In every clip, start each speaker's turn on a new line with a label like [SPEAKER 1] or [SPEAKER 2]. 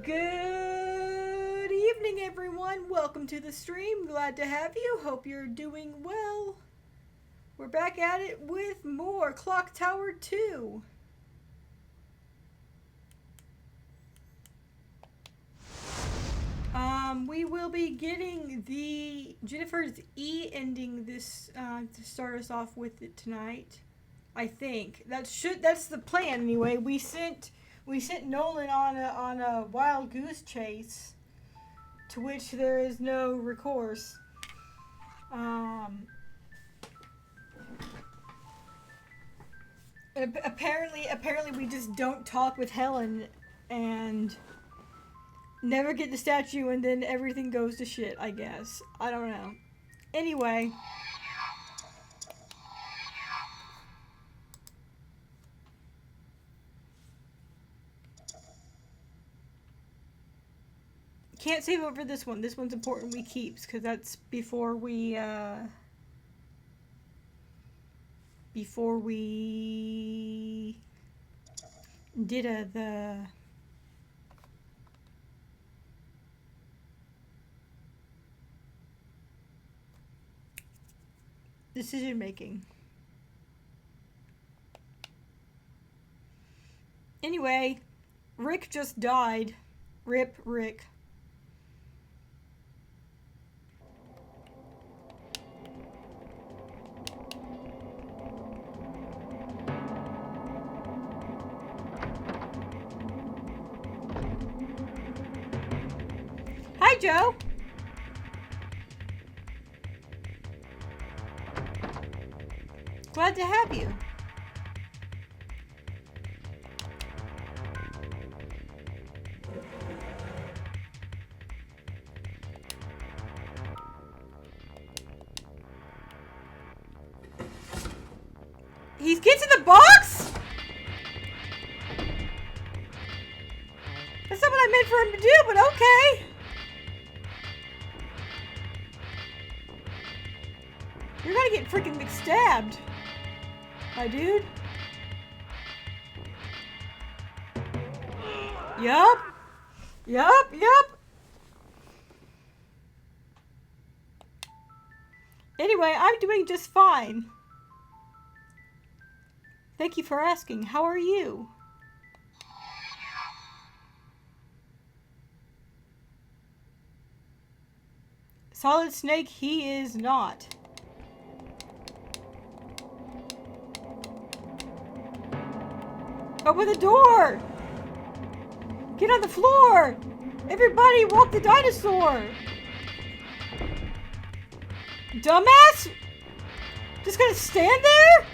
[SPEAKER 1] Good evening, everyone. Welcome to the stream. Glad to have you. Hope you're doing well. We're back at it with more Clock Tower 2. We will be getting the Jennifer's E ending this to start us off with it tonight. I think that's the plan anyway. We sent Nolan on a wild goose chase, to which there is no recourse. Apparently we just don't talk with Helen and never get the statue, and then everything goes to shit, I guess. I don't know. Anyway. Can't save over this one. This one's important we keeps, because that's before we did the decision making. Anyway, Rick just died. Rip Rick. Hi, Joe. Glad to have you. He gets in the box? That's not what I meant for him to do, but okay. You're gonna get freaking McStabbed, my dude. Yup. Anyway, I'm doing just fine. Thank you for asking. How are you? Solid Snake, he is not. Open the door! Get on the floor! Everybody walk the dinosaur! Dumbass! Just gonna stand there?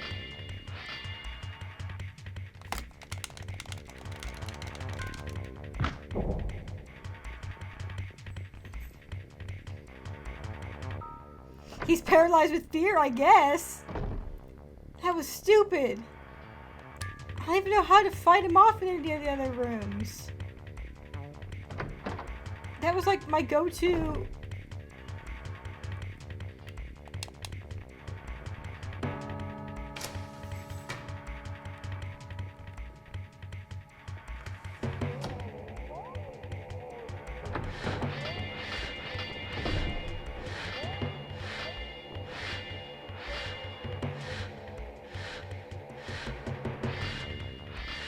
[SPEAKER 1] He's paralyzed with fear, I guess. That was stupid. I don't even know how to fight him off in any of the other rooms. That was like my go-to.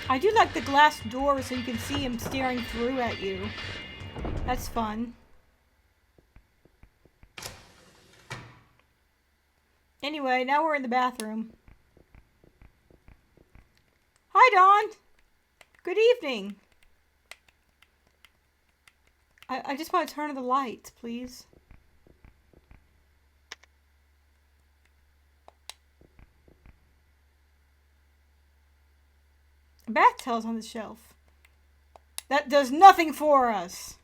[SPEAKER 1] I do like the glass door so you can see him staring through at you. That's fun. Anyway, now we're in the bathroom. Hi, Dawn. Good evening. I just want to turn on the lights, please. A bath towel's on the shelf. That does nothing for us.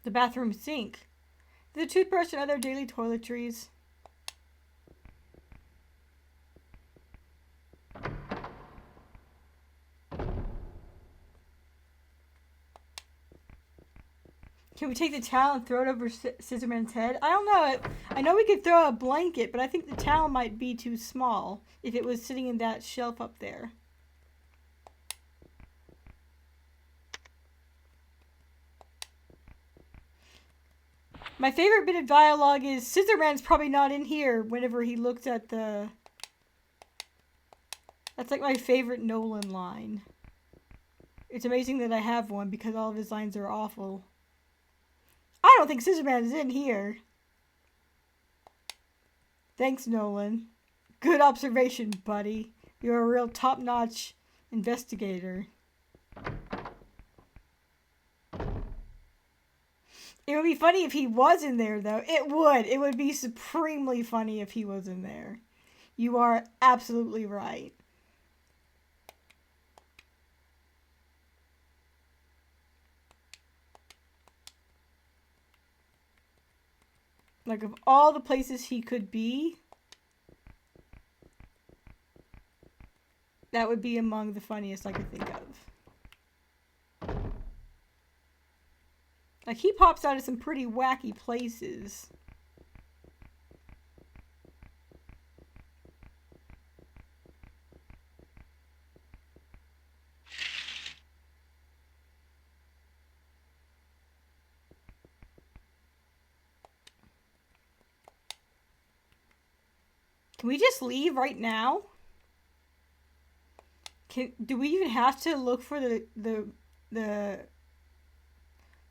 [SPEAKER 1] The bathroom sink. The toothbrush and other daily toiletries. Can we take the towel and throw it over Scissorman's head? I don't know. I know we could throw a blanket, but I think the towel might be too small if it was sitting in that shelf up there. My favorite bit of dialogue is Scissorman's probably not in here whenever he looks at the... That's like my favorite Nolan line. It's amazing that I have one because all of his lines are awful. I don't think Scissorman is in here. Thanks, Nolan. Good observation, buddy. You're a real top-notch investigator. It would be funny if he was in there, though. It would. It would be supremely funny if he was in there. You are absolutely right. Like, of all the places he could be, that would be among the funniest I could think of. Like, he pops out of some pretty wacky places. Can we just leave right now? Do we even have to look for the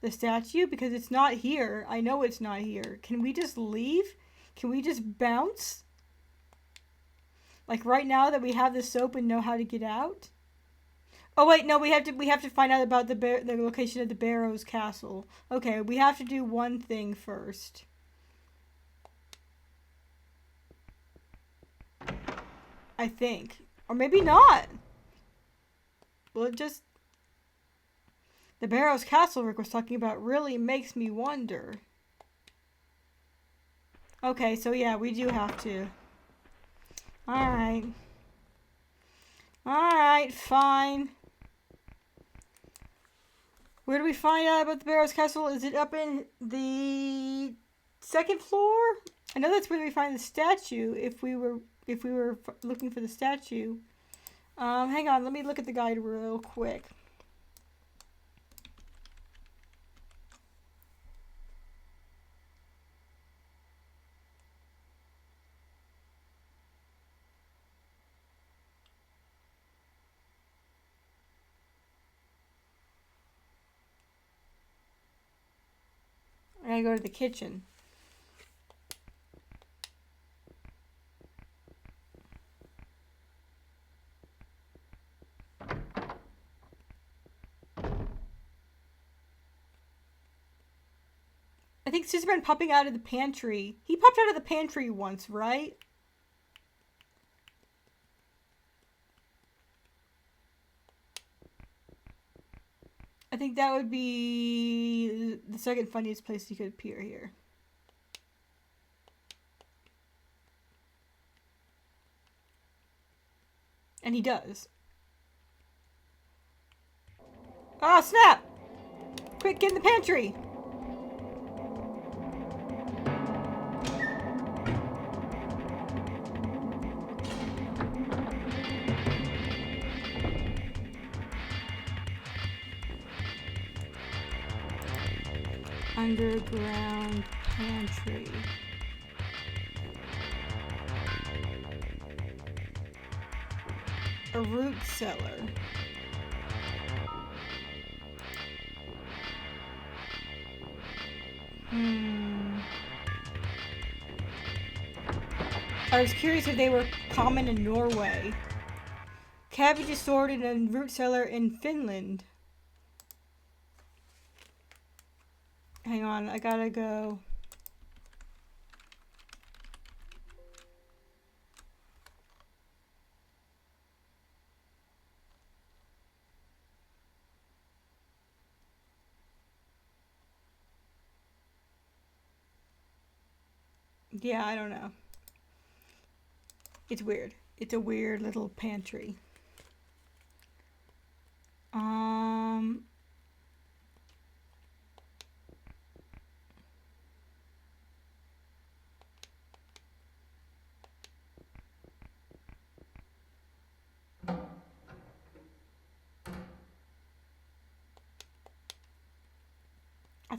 [SPEAKER 1] statue? Because it's not here. I know it's not here. Can we just leave? Can we just bounce? Like right now that we have the soap and know how to get out? Oh wait, no, we have to find out about the location of the Barrows Castle. Okay, we have to do one thing first. I think. Or maybe not. Well, it just... The Barrows Castle Rick was talking about really makes me wonder. Okay, so yeah, we do have to. Alright. Alright, fine. Where do we find out about the Barrows Castle? Is it up in the second floor? I know that's where we find the statue if we were looking for the statue. Hang on, let me look at the guide real quick. I gotta go to the kitchen. I think Scissorman popping out of the pantry. He popped out of the pantry once, right? I think that would be the second funniest place he could appear here. And he does. Oh, snap! Quick, get in the pantry! Underground pantry. A root cellar. I was curious if they were common in Norway. Cabbage is stored in a root cellar in Finland. Hang on, I gotta go. Yeah, I don't know. It's weird. It's a weird little pantry.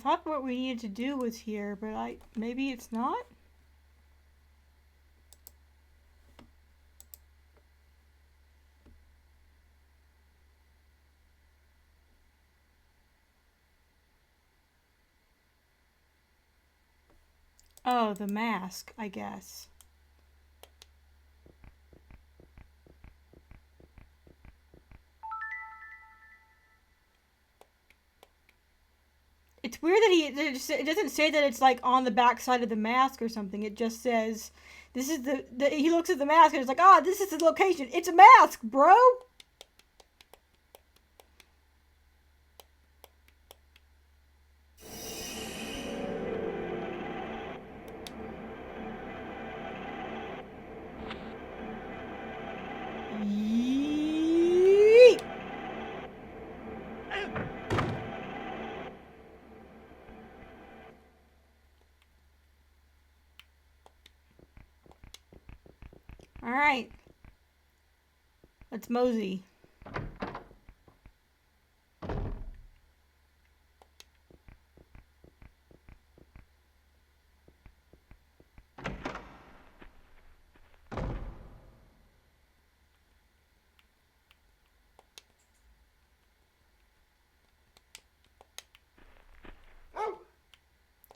[SPEAKER 1] thought what we needed to do was here, but maybe it's not? Oh, the mask, I guess. It's weird that it doesn't say that it's like on the back side of the mask or something. It just says, this is he looks at the mask and it's like, ah, this is the location. It's a mask, bro! Yeet! Alright. Let's mosey.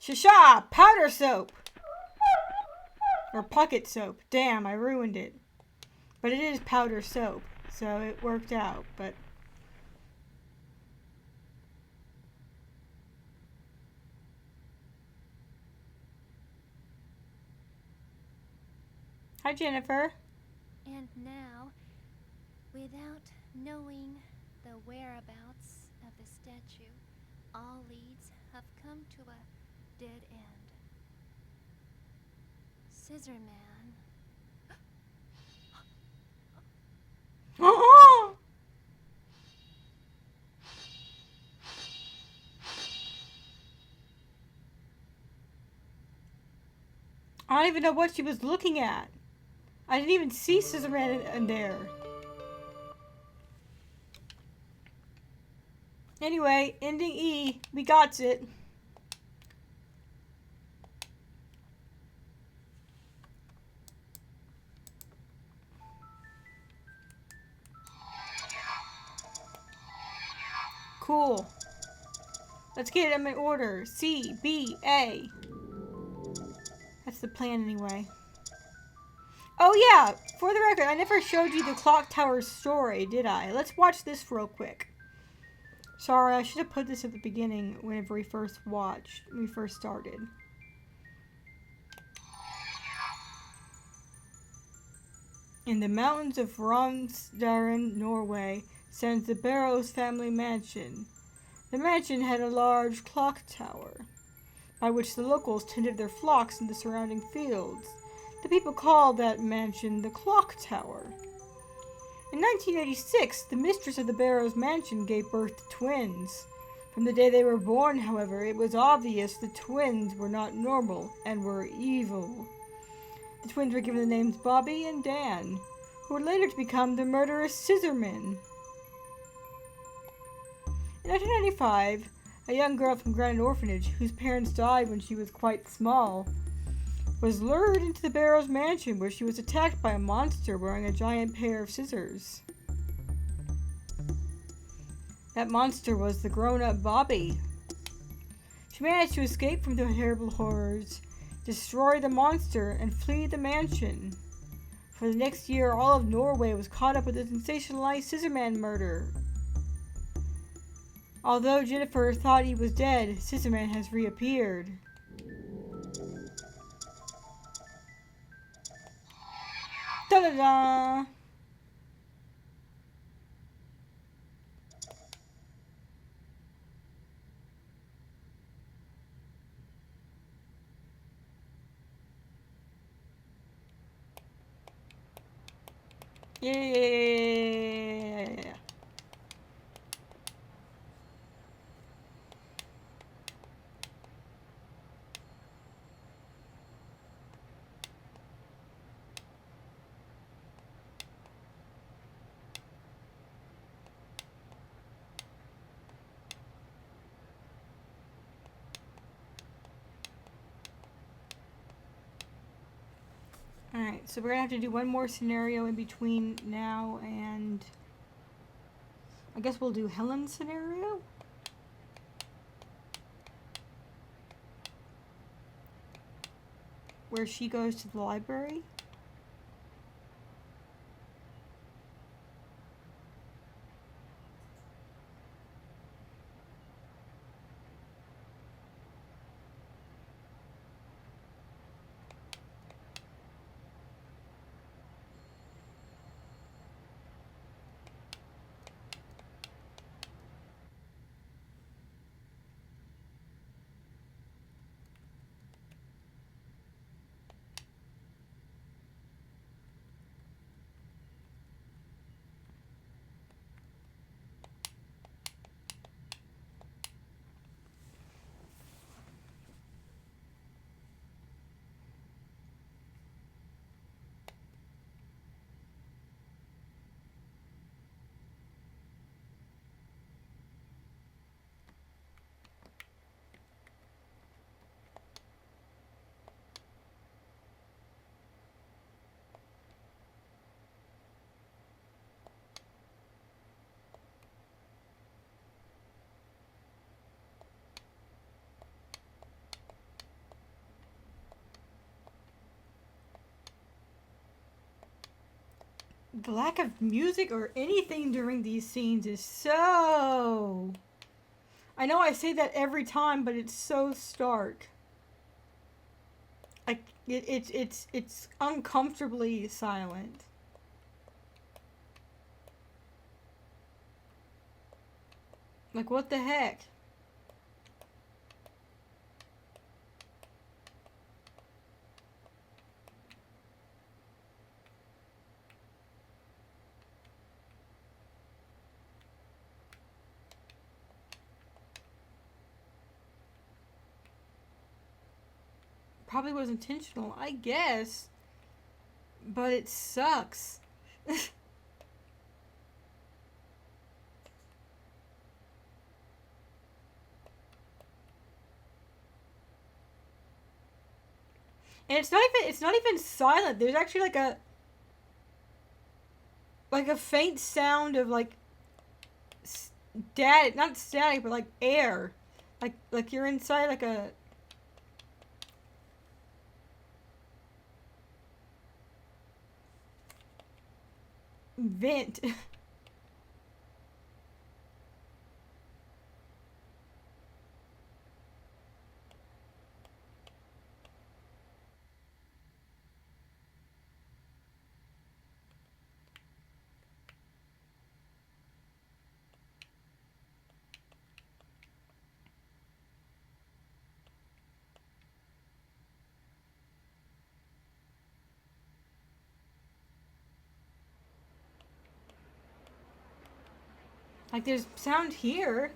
[SPEAKER 1] Shasha! Powder soap! Or pocket soap. Damn, I ruined it. But it is powder soap, so it worked out, but... Hi, Jennifer.
[SPEAKER 2] And now, without knowing the whereabouts of the statue, all leads have come to a dead end. Scissorman.
[SPEAKER 1] I don't even know what she was looking at. I didn't even see Scissorman in there. Anyway, ending E. We got it. Cool. Let's get them in order. C, B, A. That's the plan anyway. Oh yeah, for the record, I never showed you the clock tower story, did I? Let's watch this real quick. Sorry, I should have put this at the beginning whenever we first started. In the mountains of Romsdalen, Norway, stands the Barrows family mansion. The mansion had a large clock tower, by which the locals tended their flocks in the surrounding fields. The people called that mansion the Clock Tower. In 1986, the mistress of the Barrows mansion gave birth to twins. From the day they were born, however, it was obvious the twins were not normal and were evil. The twins were given the names Bobby and Dan, who were later to become the murderous Scissormen. In 1995, a young girl from Granite Orphanage, whose parents died when she was quite small, was lured into the Barrows mansion where she was attacked by a monster wearing a giant pair of scissors. That monster was the grown-up Bobby. She managed to escape from the terrible horrors, destroy the monster, and flee the mansion. For the next year, all of Norway was caught up with the sensationalized Scissorman murder. Although Jennifer thought he was dead, Scissorman has reappeared. Da-da-da! Yeah. So we're gonna have to do one more scenario in between now and I guess we'll do Helen's scenario. Where she goes to the library. The lack of music or anything during these scenes is so... I know I say that every time, but it's so stark. Like, it's uncomfortably silent. Like, what the heck? Probably was intentional, I guess. But it sucks. And it's not even silent. There's actually like a faint sound of like static, not static, but like air. Like you're inside like a vent. Like there's sound here.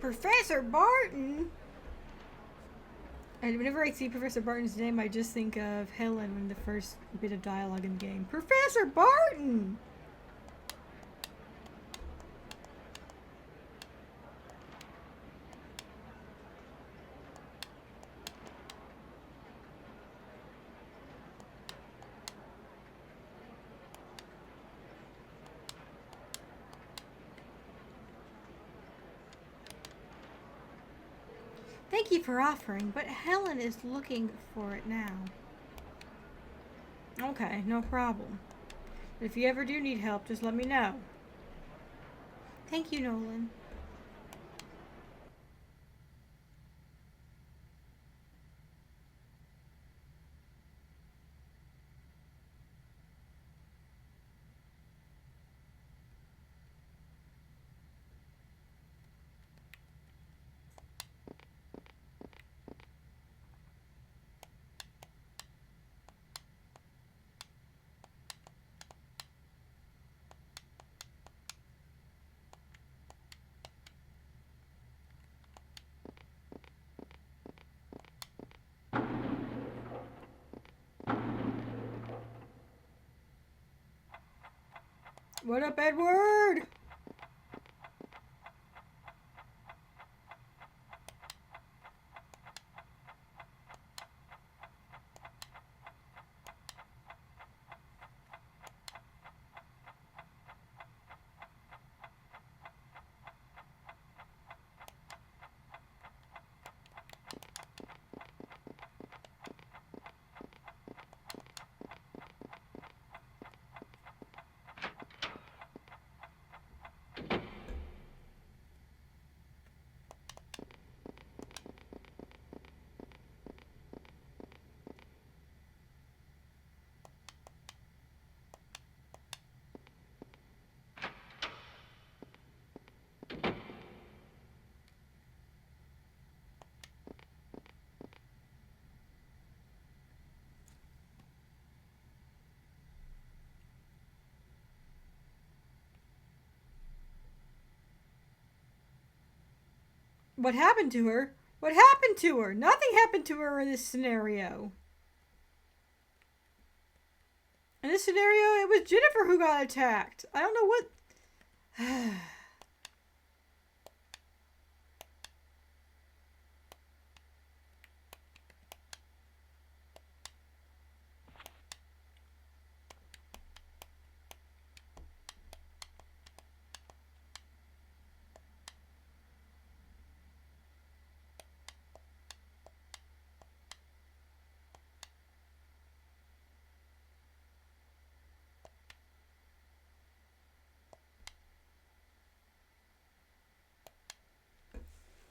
[SPEAKER 1] Professor Barton? And whenever I see Professor Barton's name, I just think of Helen in the first bit of dialogue in the game. Professor Barton! Thank you for offering, but Helen is looking for it now. Okay, no problem. If you ever do need help, just let me know. Thank you, Nolan. What up, Edward? What happened to her? What happened to her? Nothing happened to her in this scenario. In this scenario, it was Jennifer who got attacked. I don't know what...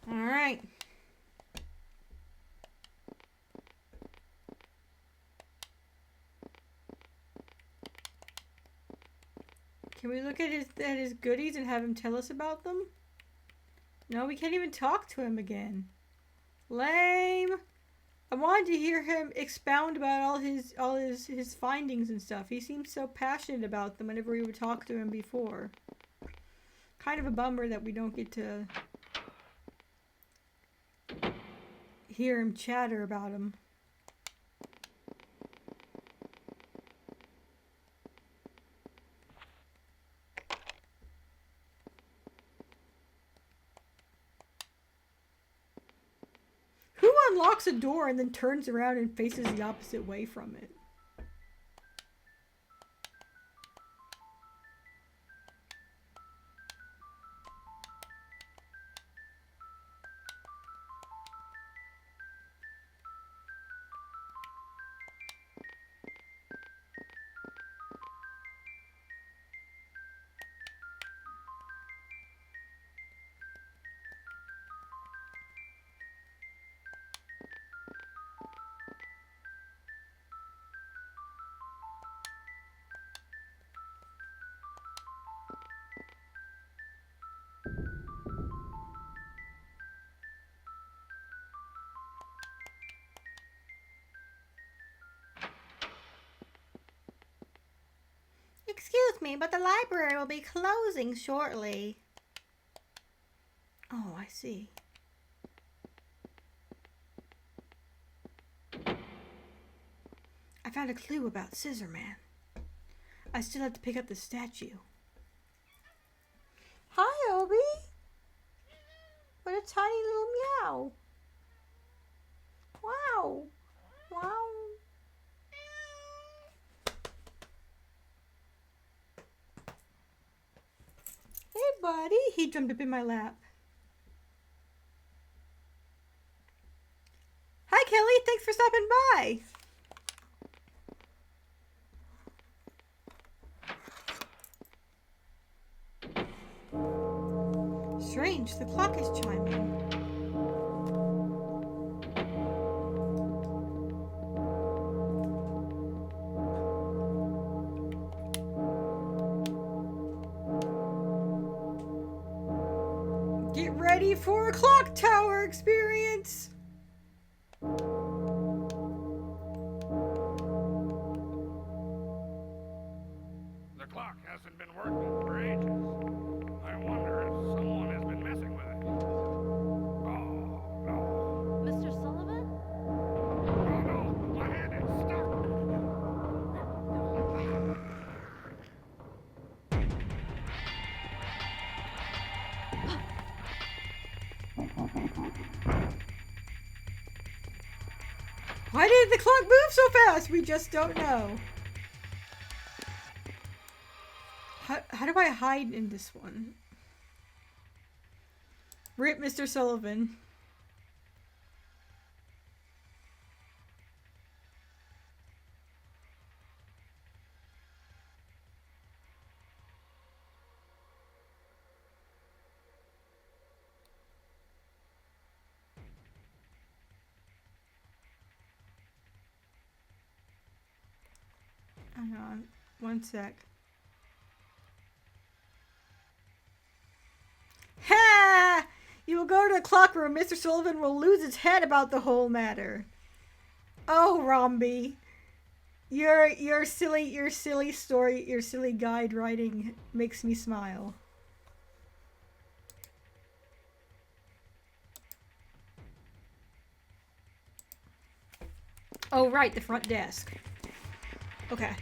[SPEAKER 1] All right. Can we look at his goodies and have him tell us about them? No, we can't even talk to him again. Lame. I wanted to hear him expound about all his findings and stuff. He seemed so passionate about them whenever we would talk to him before. Kind of a bummer that we don't get to hear him chatter about him. Who unlocks a door and then turns around and faces the opposite way from it? Excuse me, but the library will be closing shortly. Oh, I see. I found a clue about Scissor Man. I still have to pick up the statue. Hi, Obi. What a tiny little meow. Wow. Wow. Hey, buddy. He jumped up in my lap. Hi, Kelly. Thanks for stopping by. Strange, the clock is chiming. Get ready for a clock tower experience!
[SPEAKER 3] The clock hasn't been working for ages. I wonder if someone has been messing with it. Oh, no.
[SPEAKER 4] Mr. Sullivan?
[SPEAKER 3] Oh, no. My hand is stuck.
[SPEAKER 1] Why did the clock move so fast? We just don't know. How do I hide in this one? Rip Mr. Sullivan. Hang on, one sec. Ha! You will go to the clock room. Mr. Sullivan will lose his head about the whole matter. Oh, Romby. Your silly story, your silly guide writing makes me smile. Oh, right, the front desk. Okay.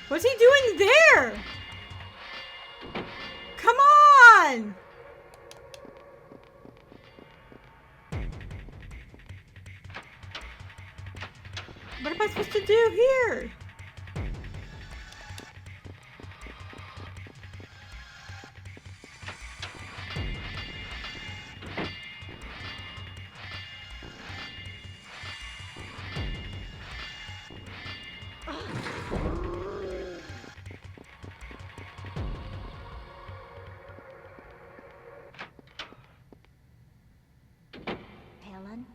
[SPEAKER 1] What's he doing there? Come on! What am I supposed to do here?
[SPEAKER 4] Helen?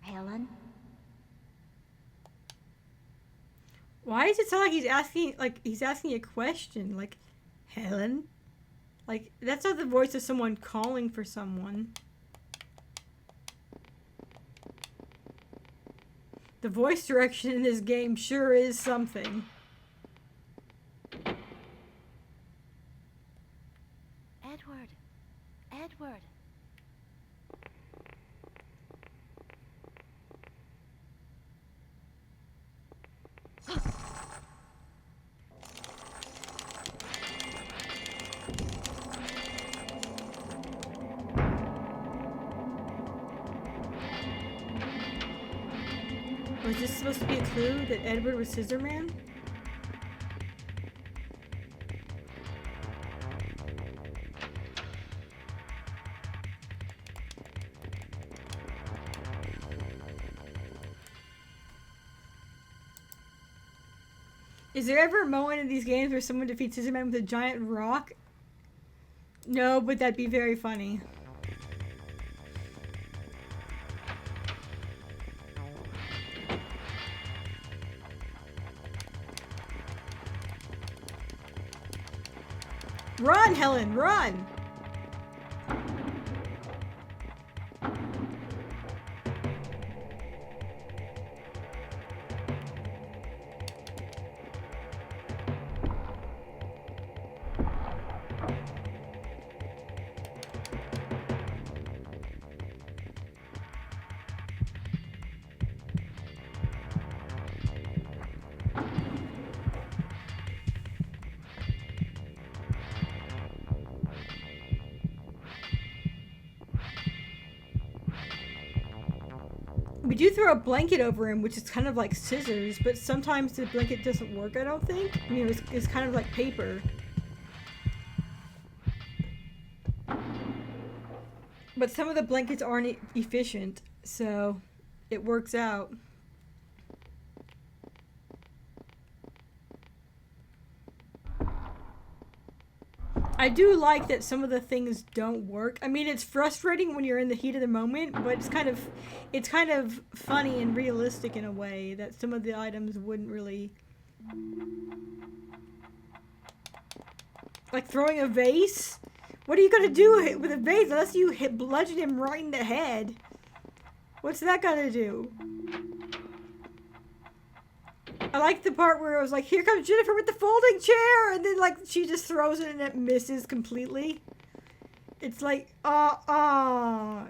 [SPEAKER 4] Helen?
[SPEAKER 1] Why does it sound like he's asking a question? Like, Helen? Like, that's not the voice of someone calling for someone. The voice direction in this game sure is something.
[SPEAKER 4] Edward! Edward!
[SPEAKER 1] Was this supposed to be a clue that Edward was Scissor Man? Is there ever a moment in these games where someone defeats Scissor Man with a giant rock? No, but that'd be very funny. Run, Helen, run! do throw a blanket over him, which is kind of like scissors, but sometimes the blanket doesn't work, I don't think. I mean, it's kind of like paper. But some of the blankets aren't efficient, so it works out. I do like that some of the things don't work. I mean, it's frustrating when you're in the heat of the moment, but it's kind of funny and realistic in a way that some of the items wouldn't really. Like throwing a vase? What are you gonna do with a vase unless you bludgeon him right in the head? What's that gonna do? I like the part where it was like, here comes Jennifer with the folding chair, and then like she just throws it and it misses completely. It's like, oh.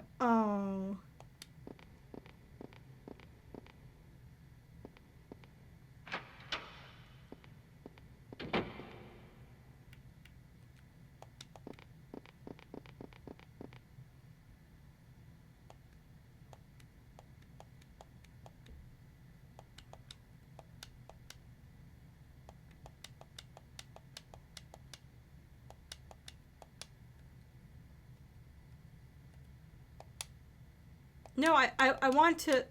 [SPEAKER 1] No, I want to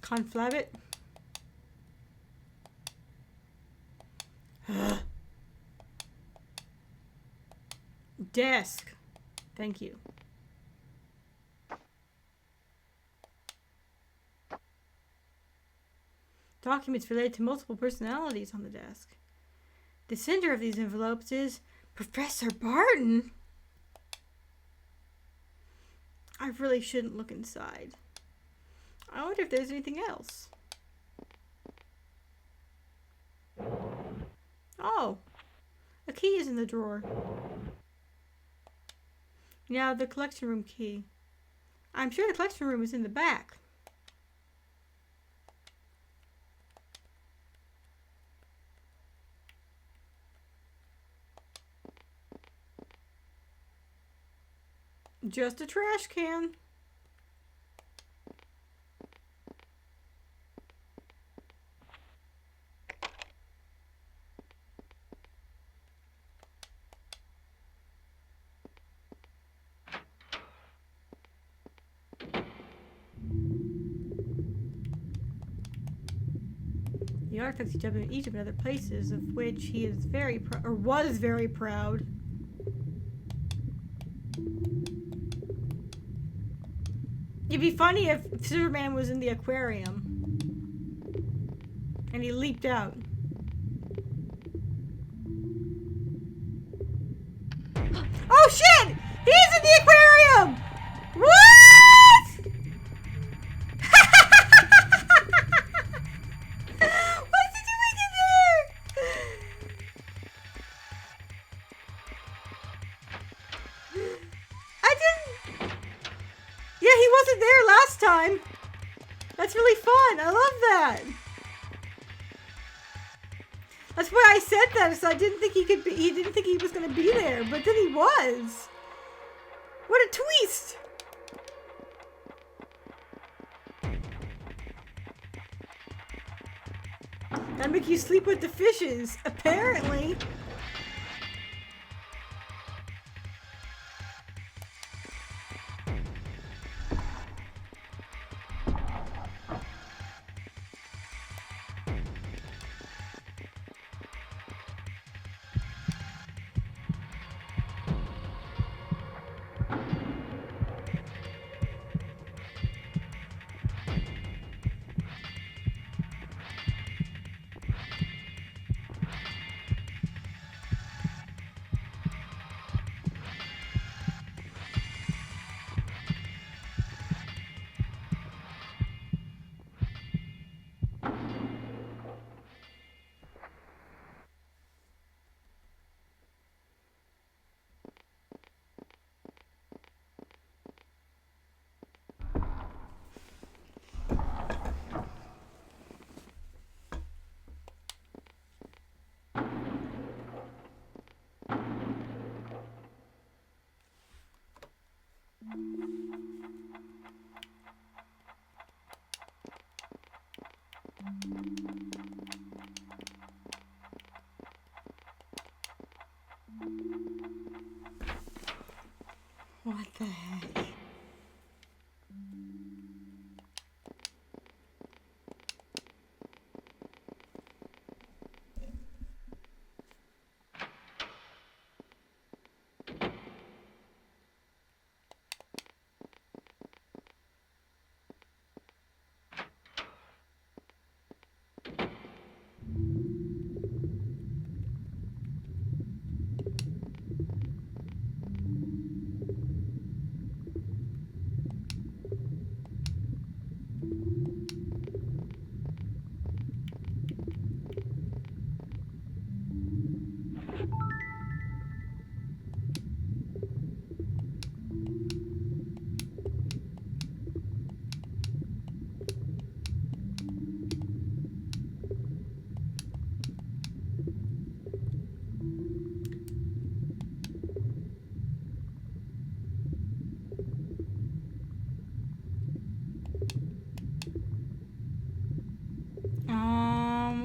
[SPEAKER 1] conflab it. Desk. Thank you. Documents related to multiple personalities on the desk. The sender of these envelopes is Professor Barton. I really shouldn't look inside. I wonder if there's anything else. Oh, a key is in the drawer. Now the collection room key. I'm sure the collection room is in the back. Just a trash can. The artifacts he dumped in Egypt and other places, of which he is very was very proud. It'd be funny if Superman was in the aquarium and he leaped out. Oh shit! He's in the aquarium! What? What's he doing in there? I didn't... Yeah, he wasn't there last time. That's really fun. I love that. That's why I said that. So I didn't think he could be. He didn't think he was going to be there, but then he was. What a twist! That'd make you sleep with the fishes, apparently. What the heck?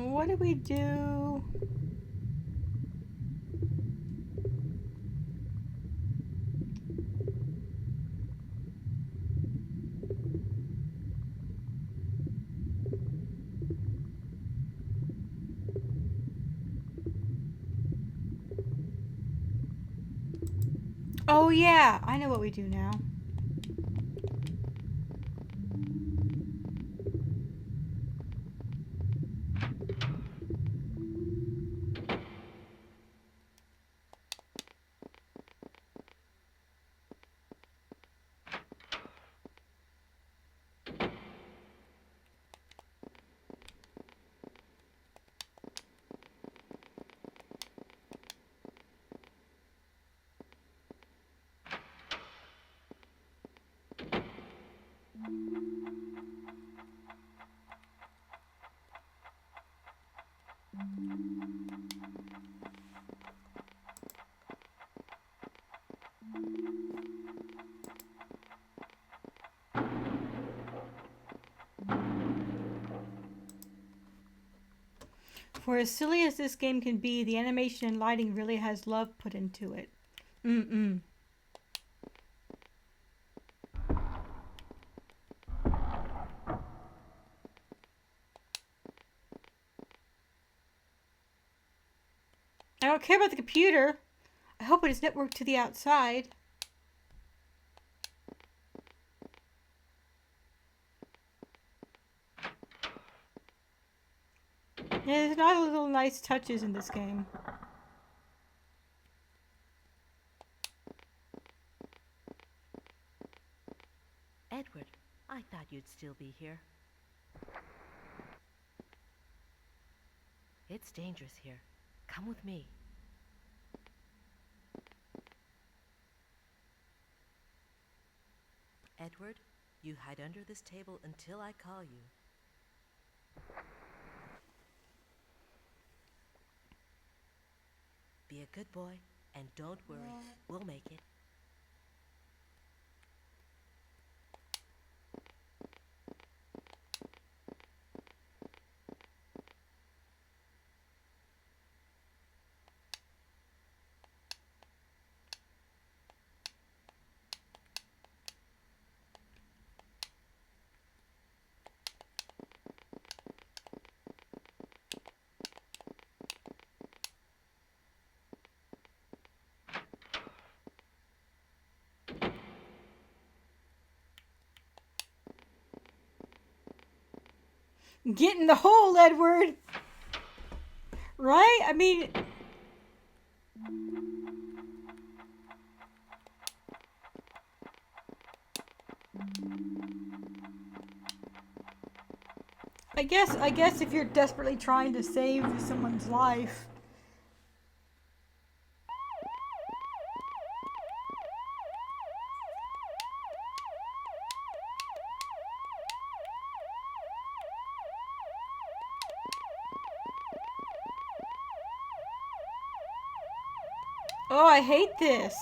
[SPEAKER 1] What do we do? Oh yeah, I know what we do now. For as silly as this game can be, the animation and lighting really has love put into it. Mm-mm. I don't care about the computer. I hope it is networked to the outside. Yeah, there's not a little nice touches in this game.
[SPEAKER 4] Edward, I thought you'd still be here. It's dangerous here. Come with me. Edward, you hide under this table until I call you. Be a good boy, and don't worry, we'll make it.
[SPEAKER 1] Get in the hole, Edward! Right? I mean... I guess if you're desperately trying to save someone's life... Oh, I hate this.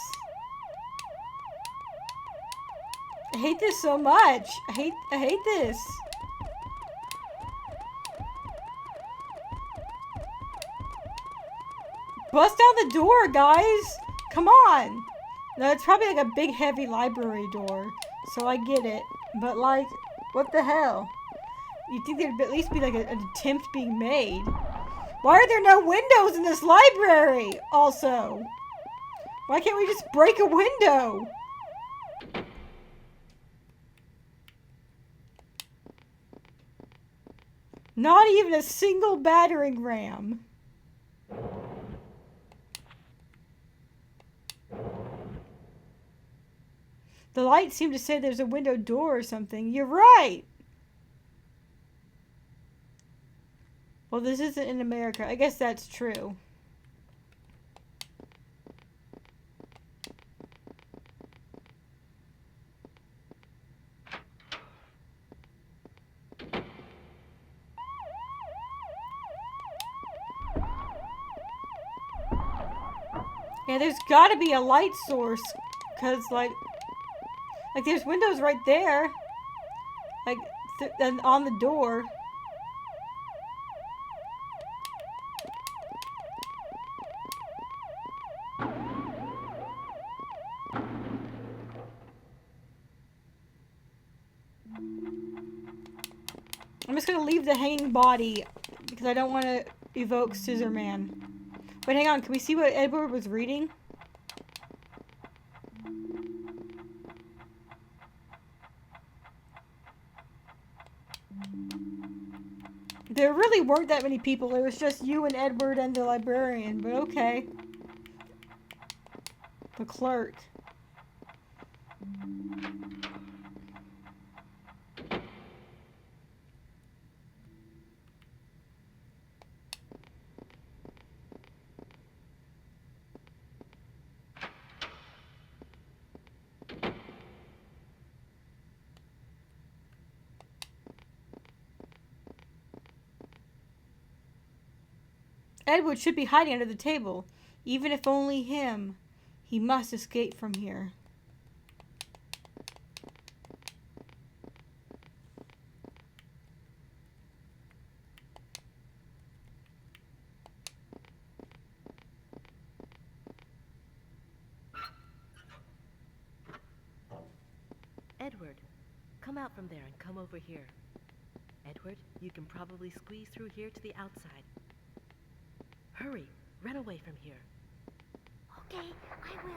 [SPEAKER 1] I hate this so much. I hate this. Bust out the door, guys. Come on. No, it's probably like a big heavy library door. So I get it. But like, what the hell? You'd think there'd at least be like an attempt being made. Why are there no windows in this library? Also, why can't we just break a window? Not even a single battering ram. The lights seem to say there's a window door or something. You're right! Well, this isn't in America. I guess that's true. Yeah, there's gotta be a light source. Because, like there's windows right there. Like, and on the door. I'm just gonna leave the hanging body because I don't want to evoke Scissor Man. Wait, hang on. Can we see what Edward was reading? There really weren't that many people. It was just you and Edward and the librarian, but okay. The clerk. Edward should be hiding under the table. Even if only him. He must escape from here.
[SPEAKER 4] Edward, come out from there and come over here. Edward, you can probably squeeze through here to the outside. Hurry, run away from here.
[SPEAKER 2] Okay, I will.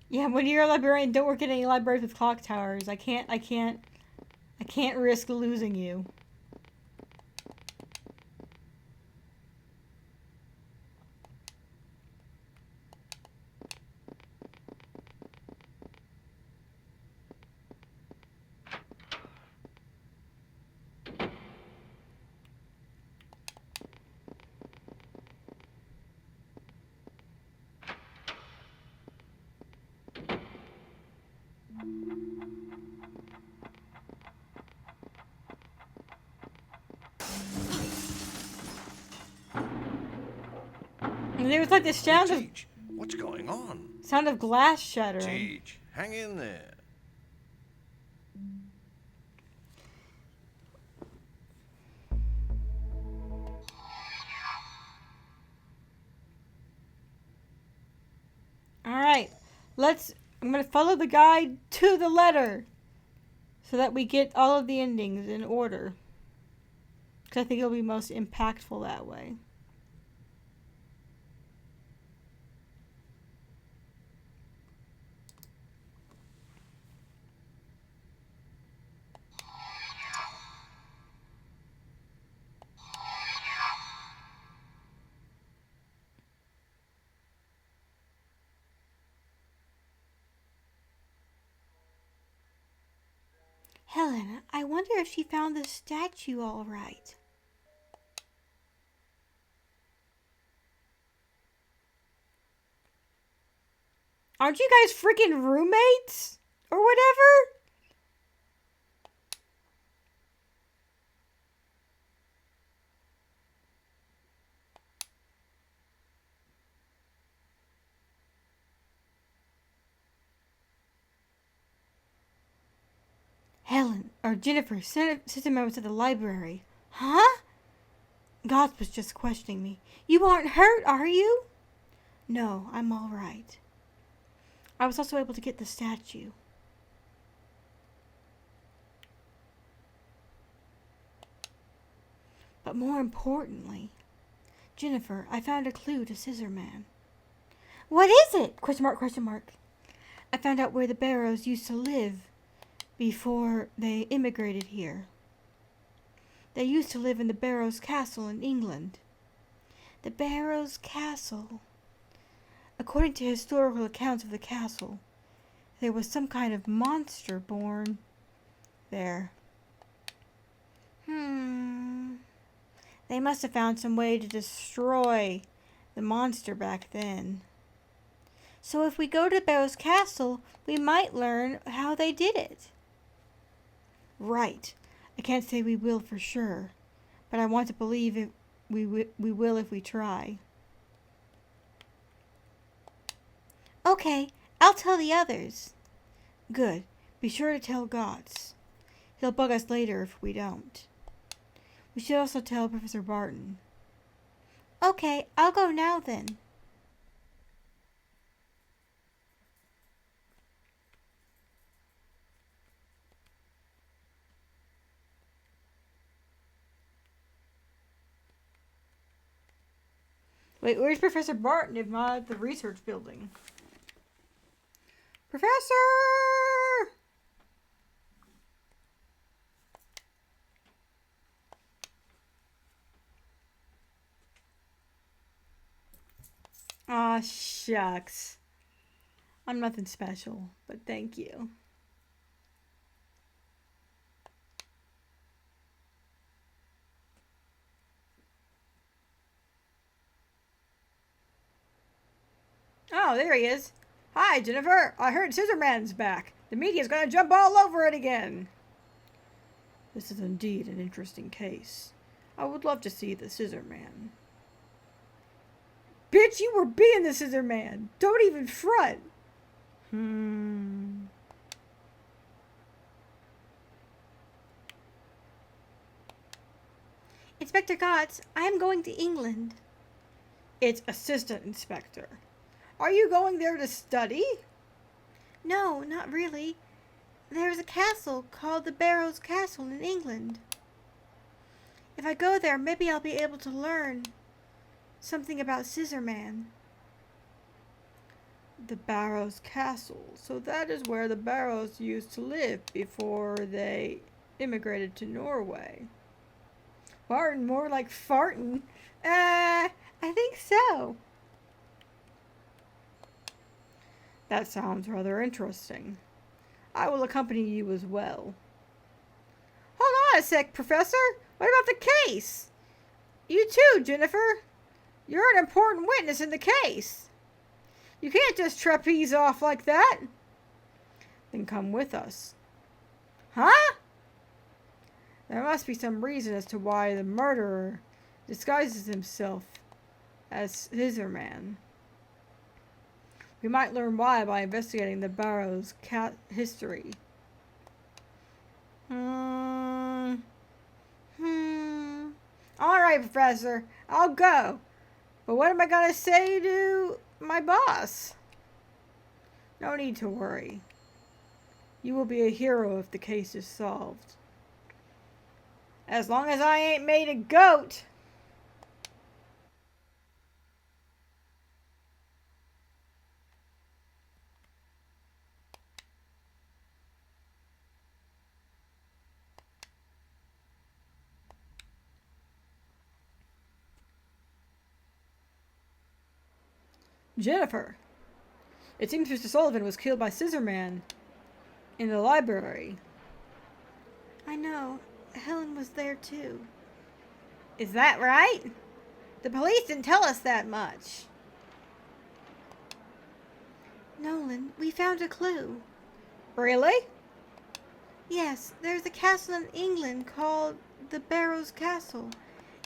[SPEAKER 1] Yeah, when you're a librarian, don't work at any libraries with clock towers. I can't risk losing you. And there was like the
[SPEAKER 5] Teach, what's going on?
[SPEAKER 1] sound of glass shattering.
[SPEAKER 5] Teach, hang in there.
[SPEAKER 1] Alright, I'm gonna follow the guide to the letter so that we get all of the endings in order. Because I think it'll be most impactful that way. Helen, I wonder if she found the statue all right. Aren't you guys freaking roommates? Or whatever? Helen, or Jennifer, sent a member to the library. Huh? God was just questioning me. You aren't hurt, are you? No, I'm all right. I was also able to get the statue. But more importantly, Jennifer, I found a clue to Scissor Man. What is it? Question mark, question mark. I found out where the Barrows used to live before they immigrated here. They used to live in the Barrows Castle in England. The Barrows Castle. According to historical accounts of the castle, there was some kind of monster born there. They must have found some way to destroy the monster back then. So if we go to Barrows Castle, we might learn how they did it. Right. I can't say we will for sure, but I want to believe we will if we try. Okay, I'll tell the others. Good. Be sure to tell Gots. He'll bug us later if we don't. We should also tell Professor Barton. Okay, I'll go now then. Wait, where's Professor Barton if not at the research building? Professor! Aw, shucks. I'm nothing special, but thank you. Oh, there he is. Hi, Jennifer. I heard Scissorman's back. The media's gonna jump all over it again. This is indeed an interesting case. I would love to see the Scissor Man. Bitch, you were being the Scissor Man. Don't even front. Inspector Gotts, I am going to England. It's Assistant Inspector. Are you going there to study? No, not really. There's a castle called the Barrows Castle in England. If I go there, maybe I'll be able to learn something about Scissor Man. The Barrows Castle. So that is where the Barrows used to live before they immigrated to Norway. Fartin', more like fartin'. I think so. That sounds rather interesting. I will accompany you as well. Hold on a sec, Professor. What about the case? You too, Jennifer. You're an important witness in the case. You can't just trapeze off like that. Then come with us. Huh? There must be some reason as to why the murderer disguises himself as Scissor Man. We might learn why by investigating the Barrows history. Alright, Professor. I'll go. But what am I going to say to my boss? No need to worry. You will be a hero if the case is solved. As long as I ain't made a goat. Jennifer, it seems Mr. Sullivan was killed by Scissor Man in the library. I know. Helen was there too. Is that right? The police didn't tell us that much. Nolan, we found a clue. Really? Yes, there's a castle in England called the Barrows Castle,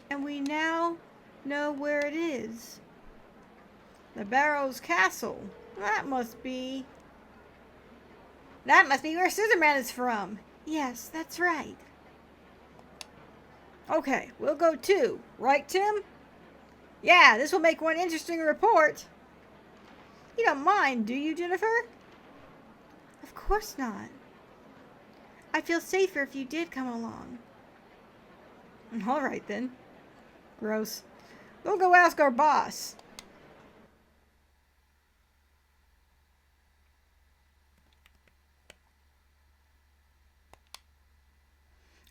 [SPEAKER 1] and we now know where it is. The Barrows Castle. That must be where Scissor Man is from. Yes, that's right. Okay, we'll go 2. Right, Tim? Yeah, this will make one interesting report. You don't mind, do you, Jennifer? Of course not. I'd feel safer if you did come along. All right, then. Gross. We'll go ask our boss.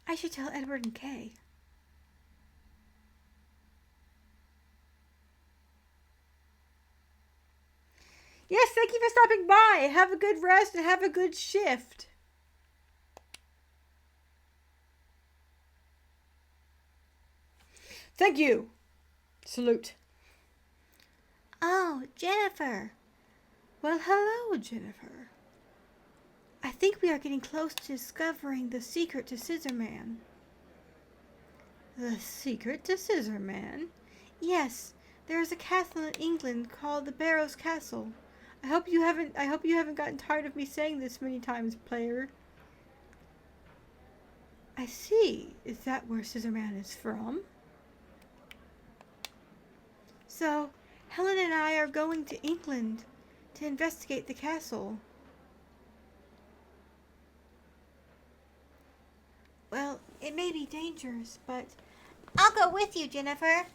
[SPEAKER 1] I should tell Edward and Kay. Yes, thank you for stopping by. Have a good rest and have a good shift. Thank you. Salute. Oh, Jennifer. Well, hello, Jennifer. I think we are getting close to discovering the secret to Scissorman. The secret to Scissorman? Yes, there is a castle in England called the Barrows Castle. I hope you haven't gotten tired of me saying this many times, player. I see. Is that where Scissorman is from? So, Helen and I are going to England to investigate the castle. Well, it may be dangerous, but... I'll go with you, Jennifer.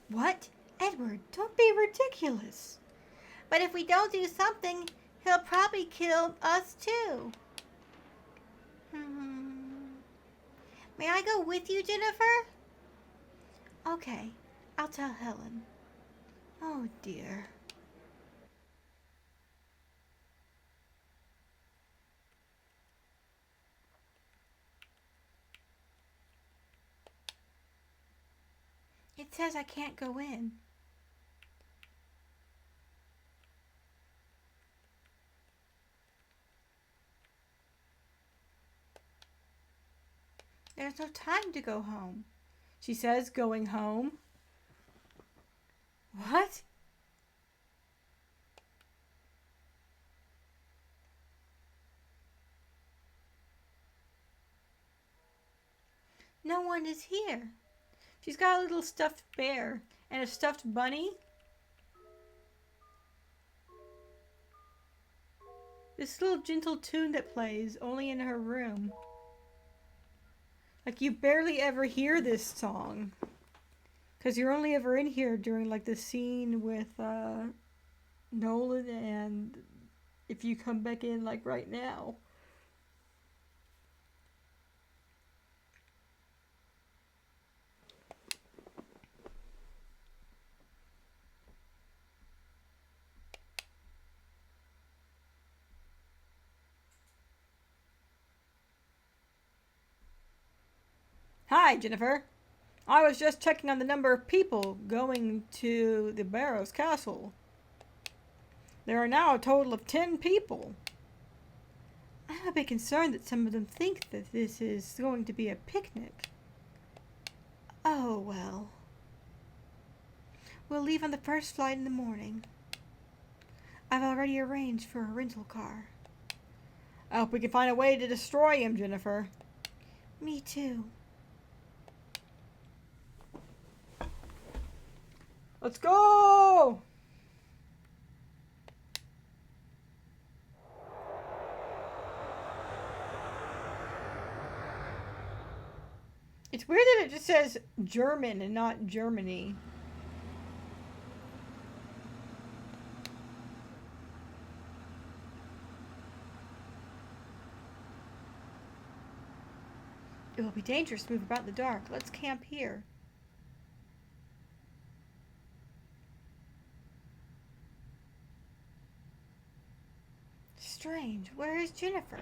[SPEAKER 1] What? Edward, don't be ridiculous. But if we don't do something, he'll probably kill us too. May I go with you, Jennifer? Okay, I'll tell Helen. Oh, dear. It says I can't go in. There's no time to go home. She says, going home. What? No one is here. She's got a little stuffed bear and a stuffed bunny. This little gentle tune that plays only in her room. Like, you barely ever hear this song. Because you're only ever in here during, like, the scene with Nolan, and if you come back in, like, right now. Hi, Jennifer. I was just checking on the number of people going to the Barrows Castle. There are now a total of 10 people. I'm a bit concerned that some of them think that this is going to be a picnic. Oh, well. We'll leave on the first flight in the morning. I've already arranged for a rental car. I hope we can find a way to destroy him, Jennifer. Me too. Let's go! It's weird that it just says German and not Germany. It will be dangerous to move about in the dark. Let's camp here. Strange. Where is Jennifer?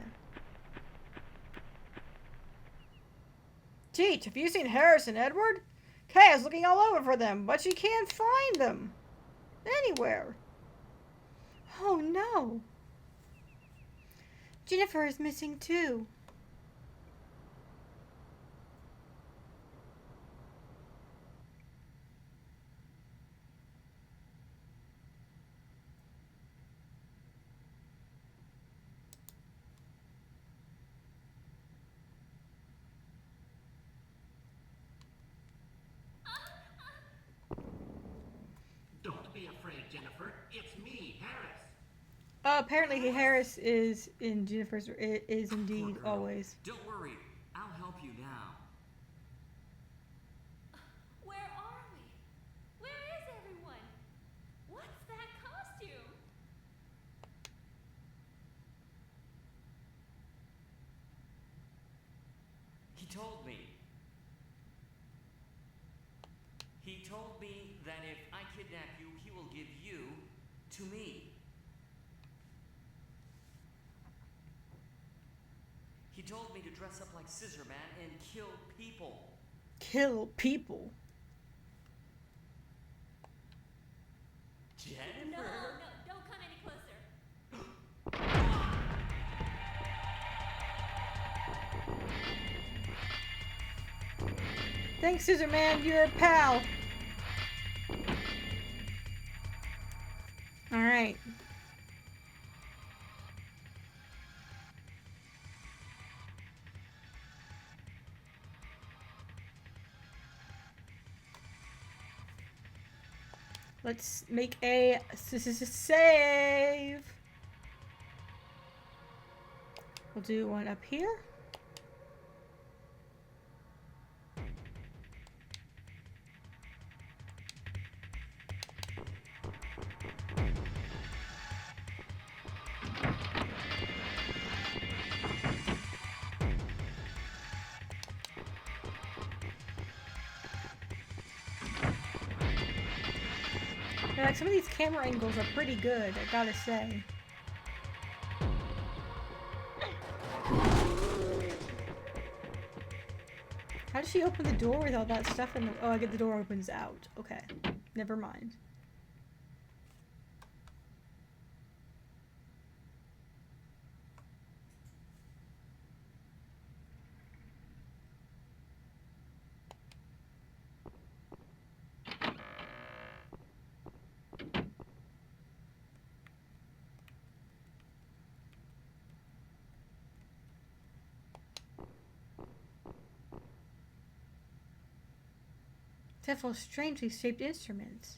[SPEAKER 1] Teach, have you seen Harris and Edward? Kay is looking all over for them, but she can't find them. Anywhere. Oh no. Jennifer is missing too. Apparently Harris is in Jennifer's, is indeed
[SPEAKER 6] Poor girl.
[SPEAKER 1] always.
[SPEAKER 6] Don't worry, I'll help you now.
[SPEAKER 2] Where are we? Where is everyone? What's that costume?
[SPEAKER 6] He told me. He told me that if I kidnap you, he will give you to me. He told me to dress up like Scissor Man and kill people.
[SPEAKER 1] Kill people.
[SPEAKER 6] Jennifer?
[SPEAKER 2] No, don't come any closer.
[SPEAKER 1] Thanks, Scissor Man. You're a pal. All right. Let's make a save. We'll do one up here. Yeah, like some of these camera angles are pretty good, I gotta say. How does she open the door with all that stuff in the... Oh, I get the door opens out. Okay. Never mind. Several strangely shaped instruments.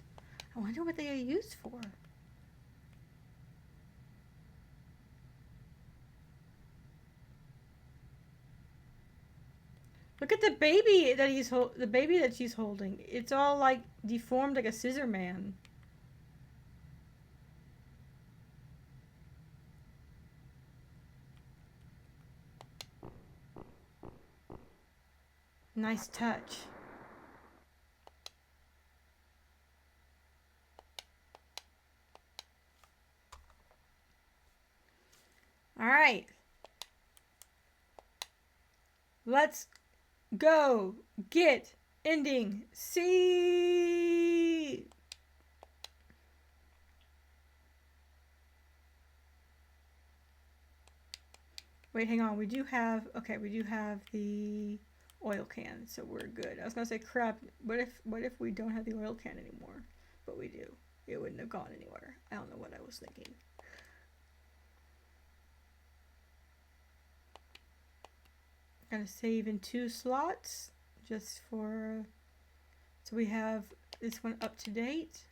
[SPEAKER 1] I wonder what they are used for. Look at the baby that she's holding. It's all like deformed like a scissor man. Nice touch. All right. Let's go get ending C. Wait, hang on. We do have the oil can, so we're good. I was gonna say crap. What if we don't have the oil can anymore? But we do. It wouldn't have gone anywhere. I don't know what I was thinking. Gonna save in 2 slots just for, so we have this one up to date,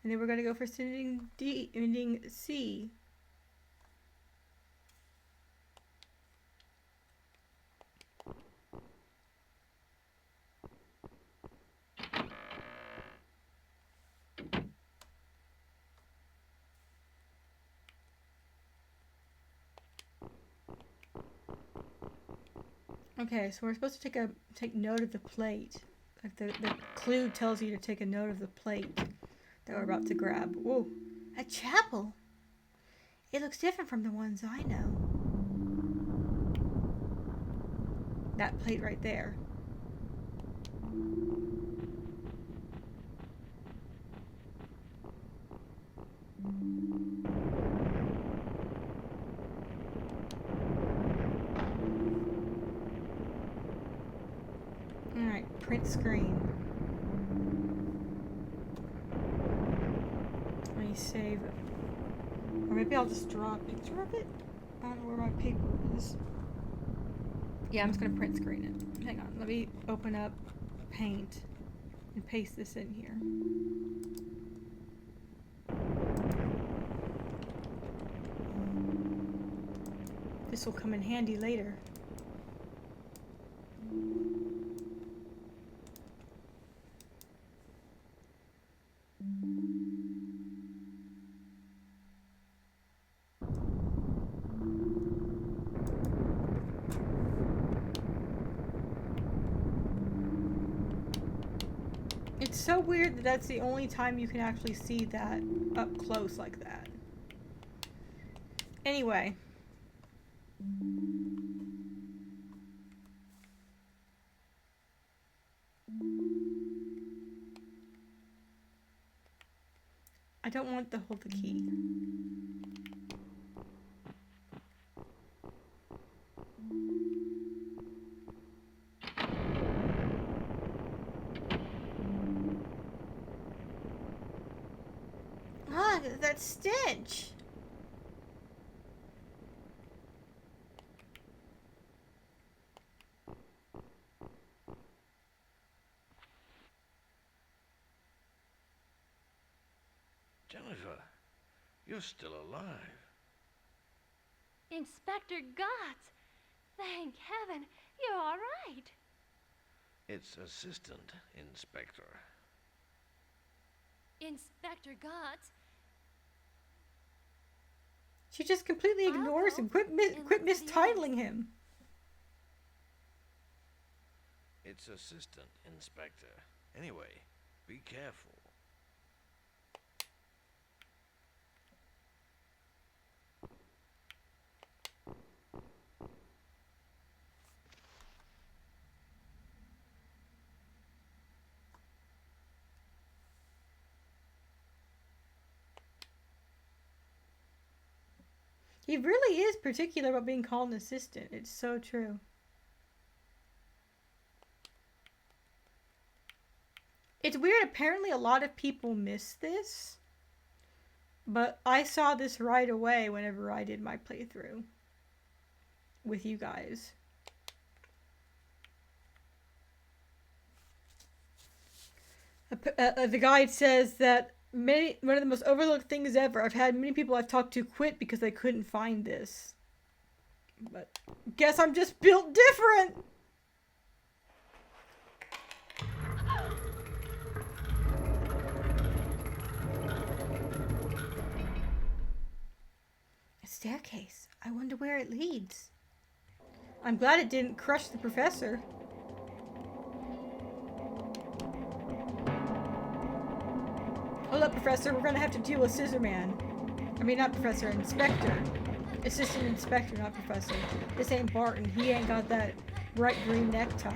[SPEAKER 1] and then we're gonna go for ending C. Okay, so we're supposed to take note of the plate. Like the clue tells you to take a note of the plate that we're about to grab. Whoa, a chapel. It looks different from the ones I know. That plate right there. Alright, print screen. Let me save it. Or maybe I'll just draw a picture of it? I don't know where my paper is. Yeah, I'm just gonna print screen it. Hang on, let me open up Paint and paste this in here. This will come in handy later. It's so weird that that's the only time you can actually see that up close like that. Anyway. I don't want to hold the key. Ah, that stench!
[SPEAKER 5] Jennifer, you're still alive.
[SPEAKER 2] Inspector Gotts! Thank heaven, you're all right.
[SPEAKER 5] It's Assistant Inspector.
[SPEAKER 2] Inspector Gotts,
[SPEAKER 1] She just completely
[SPEAKER 2] I'll
[SPEAKER 1] ignores
[SPEAKER 2] go
[SPEAKER 1] him. Quit
[SPEAKER 2] and look for the
[SPEAKER 1] mistitling him.
[SPEAKER 5] It's Assistant Inspector. Anyway, be careful.
[SPEAKER 1] He really is particular about being called an assistant. It's so true. It's weird. Apparently a lot of people miss this. But I saw this right away whenever I did my playthrough with you guys. The guide says that one of the most overlooked things ever. I've had many people I've talked to quit because they couldn't find this. But guess I'm just built different. A staircase. I wonder where it leads. I'm glad it didn't crush the professor. Hold up, Professor. We're gonna have to deal with Scissor Man. I mean, not Professor, Inspector. Assistant Inspector, not Professor. This ain't Barton. He ain't got that bright green necktie.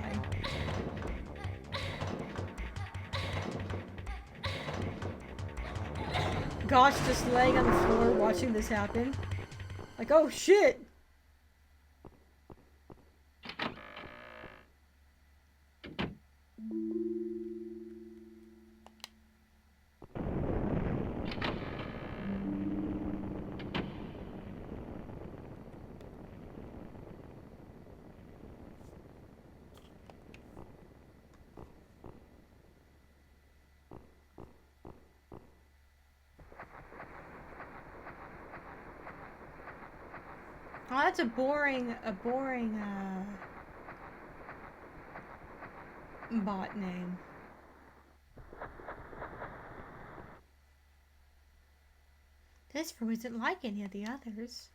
[SPEAKER 1] Gosh, just laying on the floor watching this happen. Like, oh shit! Oh, that's a boring bot name. This room isn't like any of the others.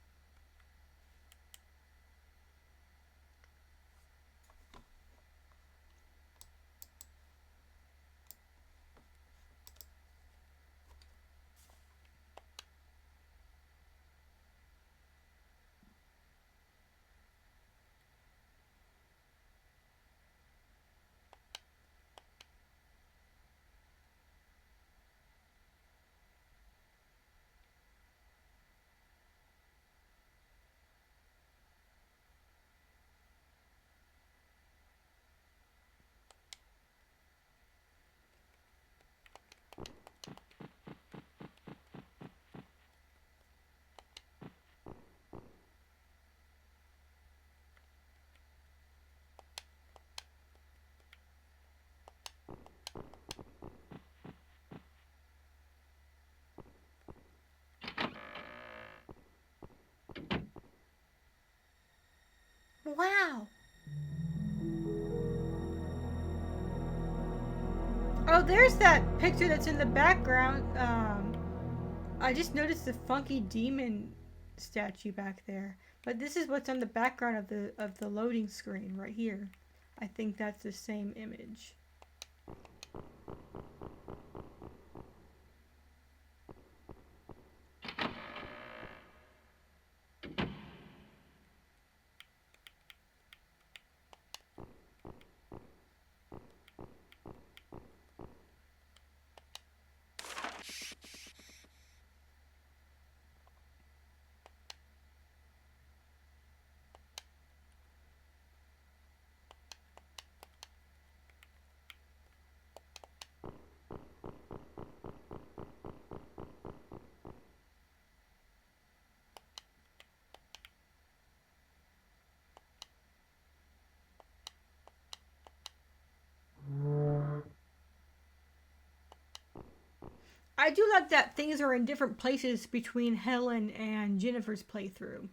[SPEAKER 1] Oh, there's that picture that's in the background. I just noticed the funky demon statue back there. But this is what's on the background of the loading screen right here. I think that's the same image. I do like that things are in different places between Helen and Jennifer's playthrough.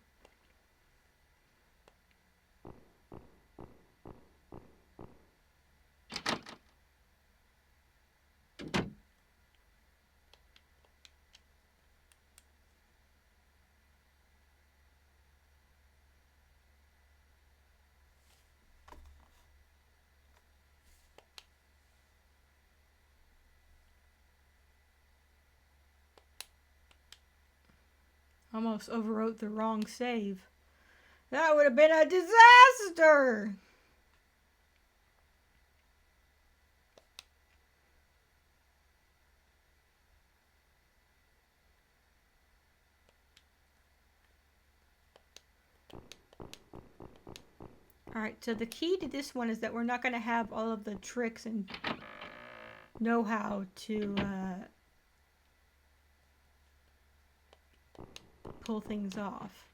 [SPEAKER 1] Almost overwrote the wrong save. That would have been a disaster! Alright, so the key to this one is that we're not going to have all of the tricks and know-how to pull things off.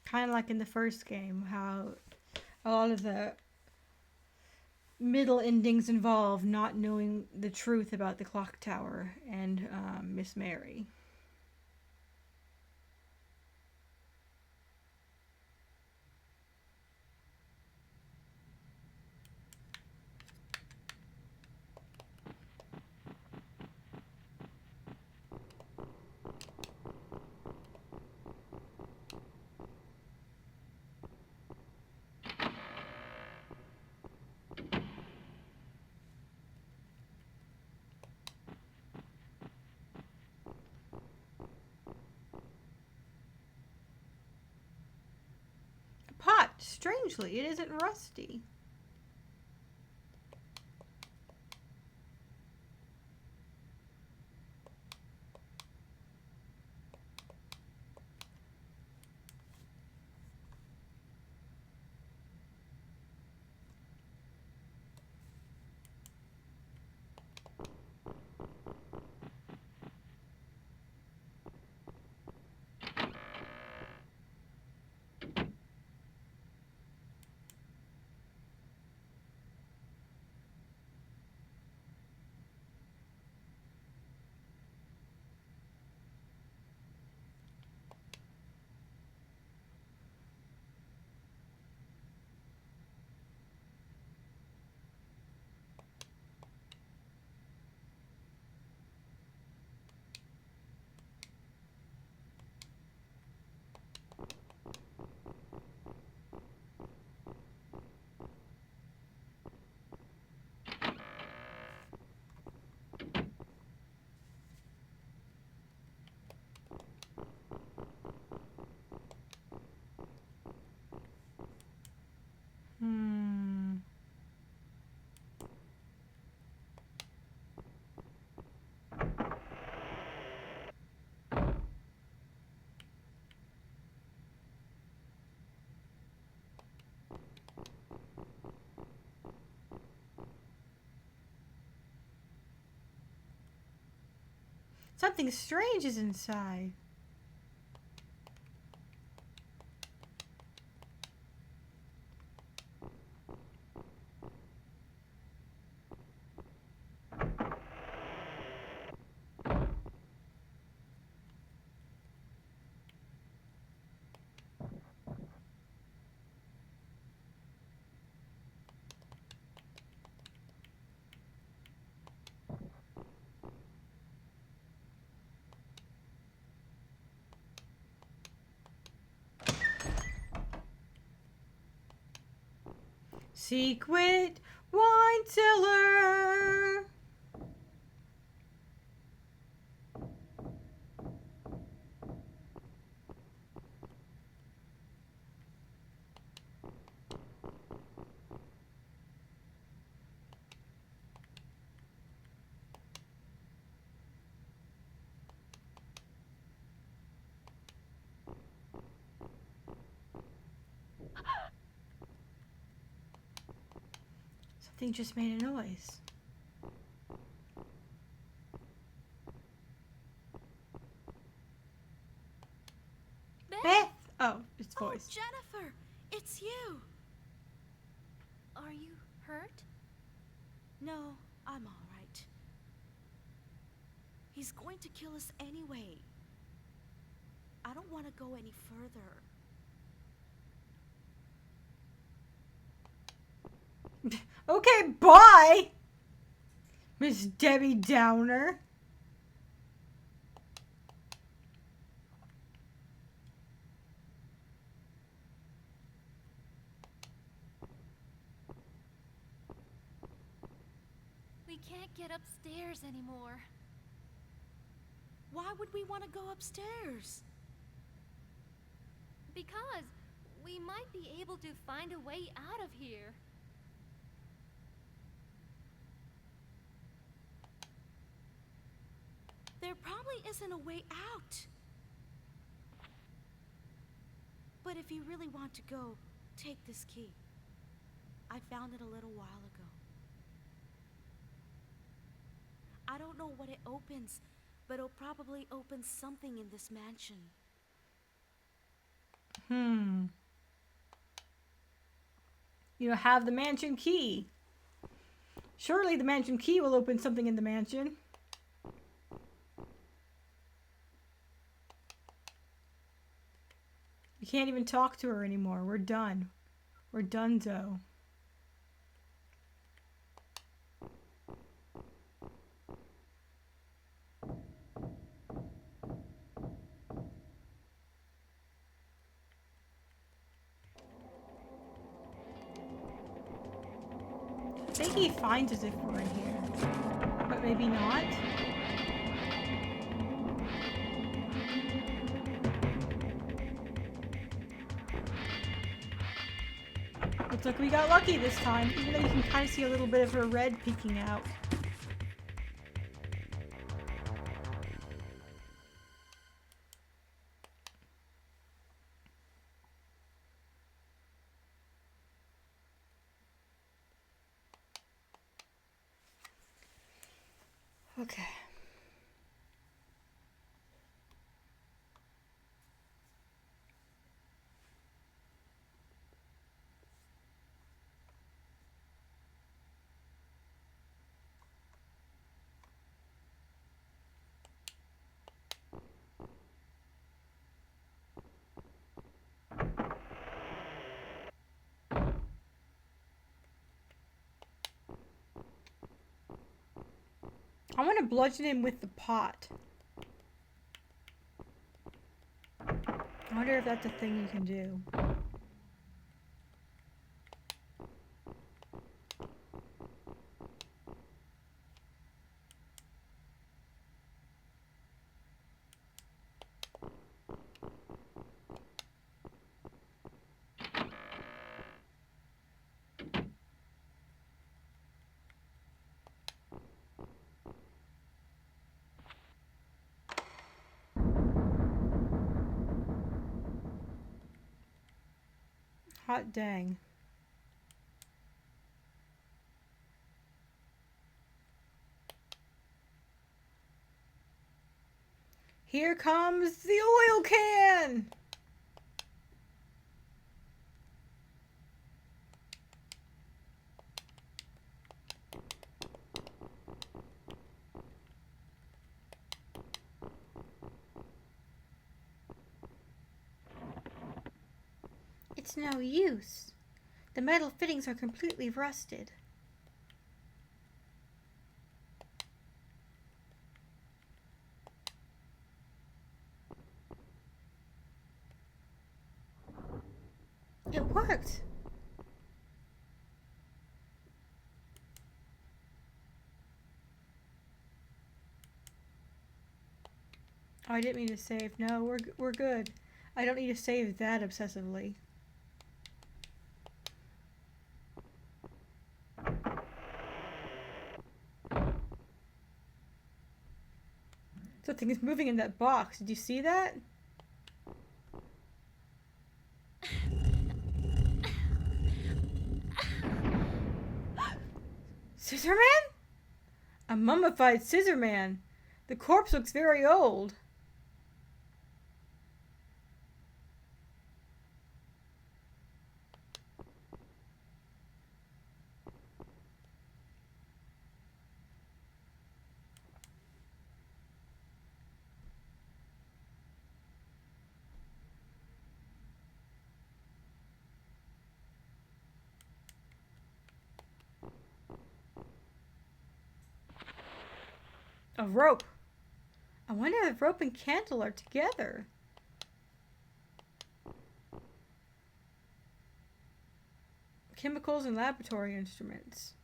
[SPEAKER 1] Kind of like in the first game, how a lot of the middle endings involve not knowing the truth about the clock tower and Miss Mary. Pot, strangely, it isn't rusty. Something strange is inside. Secret wine cellar. Something just made a noise. Beth! Oh, it's voice.
[SPEAKER 4] Jennifer! It's you!
[SPEAKER 2] Are you hurt?
[SPEAKER 4] No, I'm all right. He's going to kill us anyway. I don't want to go any further.
[SPEAKER 1] Okay, bye! Miss Debbie Downer.
[SPEAKER 2] We can't get upstairs anymore.
[SPEAKER 4] Why would we want to go upstairs?
[SPEAKER 2] Because we might be able to find a way out of here.
[SPEAKER 4] There probably isn't a way out. But if you really want to go, take this key. I found it a little while ago. I don't know what it opens, but it'll probably open something in this mansion.
[SPEAKER 1] You have the mansion key. Surely the mansion key will open something in the mansion. You can't even talk to her anymore. We're done. We're donezo. I think he finds us if we're in here. But maybe not. Looks like we got lucky this time, even though you can kind of see a little bit of her red peeking out. Okay. I want to bludgeon him with the pot. I wonder if that's a thing you can do. Hot dang. Here comes the oil can! It's no use. The metal fittings are completely rusted. It worked. Oh, I didn't mean to save. No, we're good. I don't need to save that obsessively. Something is moving in that box. Did you see that? Scissorman? A mummified Scissorman. The corpse looks very old. A rope. I wonder if rope and candle are together. Chemicals and laboratory instruments.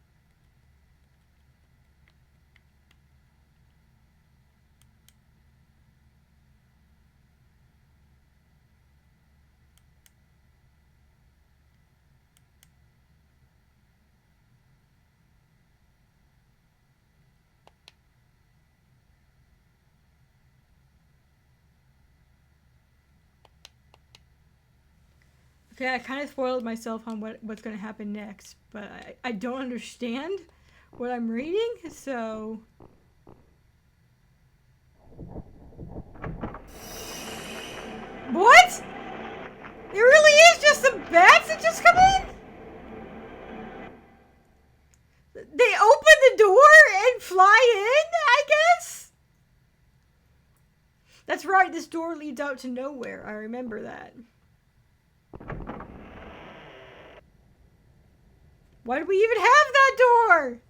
[SPEAKER 1] Okay, I kind of spoiled myself on what's going to happen next, but I don't understand what I'm reading, so... What? There really is just some bats that just come in? They open the door and fly in, I guess? That's right, this door leads out to nowhere. I remember that. Why do we even have that door?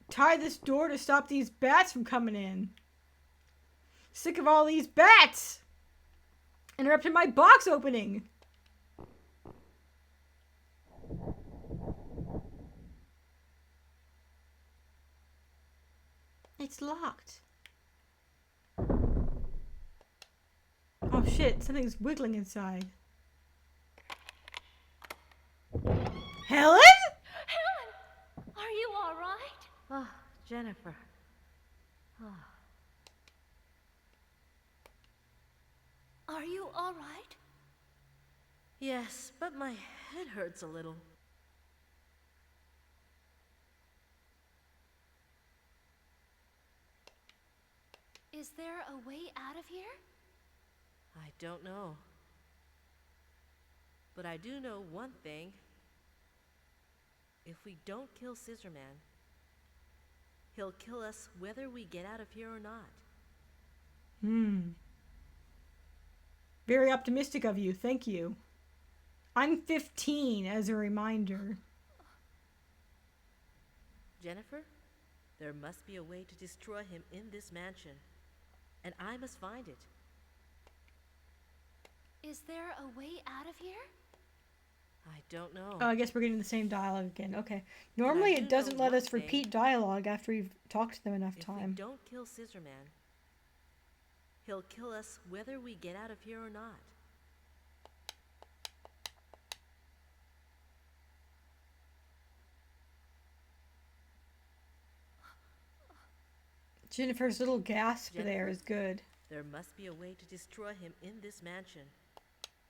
[SPEAKER 1] Tie this door to stop these bats from coming in. Sick of all these bats! Interrupting my box opening. It's locked. Oh shit, something's wiggling inside. Helen?
[SPEAKER 2] Helen! Are you alright?
[SPEAKER 4] Oh, Jennifer. Oh.
[SPEAKER 2] Are you alright?
[SPEAKER 4] Yes, but my head hurts a little.
[SPEAKER 2] Is there a way out of here?
[SPEAKER 4] I don't know. But I do know one thing. If we don't kill Scissorman, he'll kill us whether we get out of here or not.
[SPEAKER 1] Very optimistic of you, thank you. I'm 15, as a reminder.
[SPEAKER 4] Jennifer, there must be a way to destroy him in this mansion. And I must find it.
[SPEAKER 2] Is there a way out of here?
[SPEAKER 4] I don't know.
[SPEAKER 1] Oh, I guess we're getting the same dialogue again. Okay. Normally it doesn't let us repeat dialogue after we've talked to them enough
[SPEAKER 4] If
[SPEAKER 1] time.
[SPEAKER 4] we don't kill Scissorman, he'll kill us whether we get out of here or not.
[SPEAKER 1] Jennifer's little gasp
[SPEAKER 4] Jennifer?
[SPEAKER 1] there is good.
[SPEAKER 4] There must be a way to destroy him in this mansion.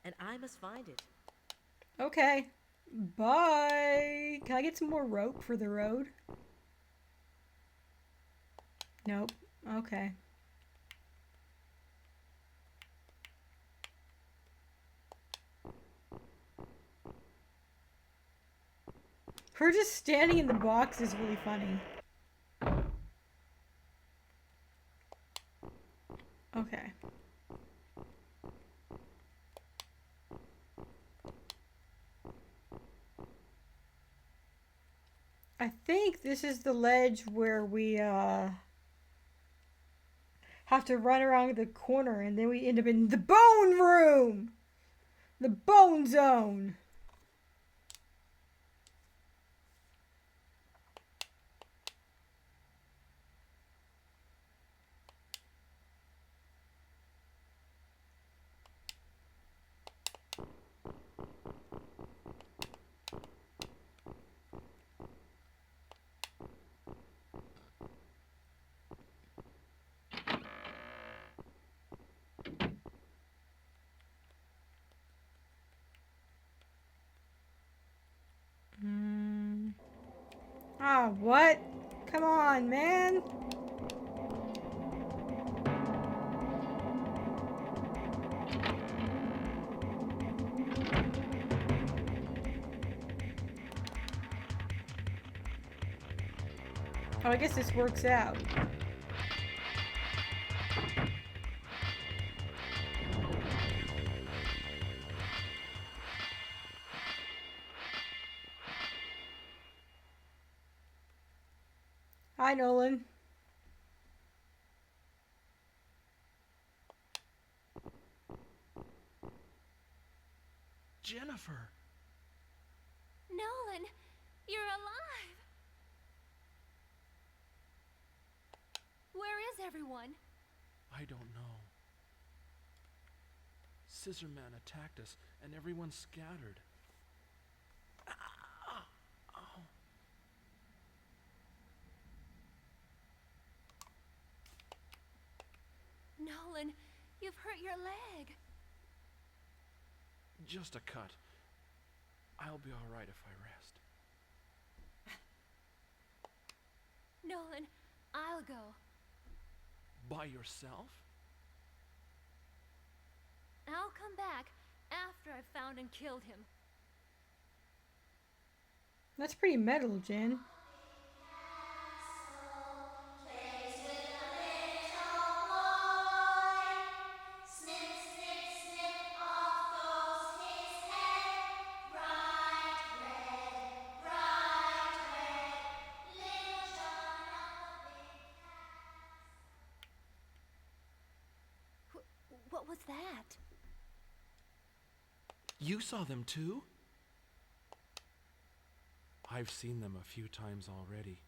[SPEAKER 4] And I must find it.
[SPEAKER 1] Okay. Bye. Can I get some more rope for the road? Nope. Okay. Her just standing in the box is really funny. Okay. I think this is the ledge where we have to run around the corner, and then we end up in the bone room, the bone zone. Ah, what? Come on, man. Oh, I guess this works out. Hi, Nolan.
[SPEAKER 7] Jennifer!
[SPEAKER 2] Nolan, you're alive! Where is everyone?
[SPEAKER 7] I don't know. Scissorman attacked us, and everyone scattered. Ah! Ow.
[SPEAKER 2] Nolan, you've hurt your leg.
[SPEAKER 7] Just a cut. I'll be all right if I rest.
[SPEAKER 2] Nolan, I'll go.
[SPEAKER 7] By yourself?
[SPEAKER 2] I'll come back after I've found and killed him.
[SPEAKER 1] That's pretty metal, Jen.
[SPEAKER 2] What was that?
[SPEAKER 7] You saw them too? I've seen them a few times already.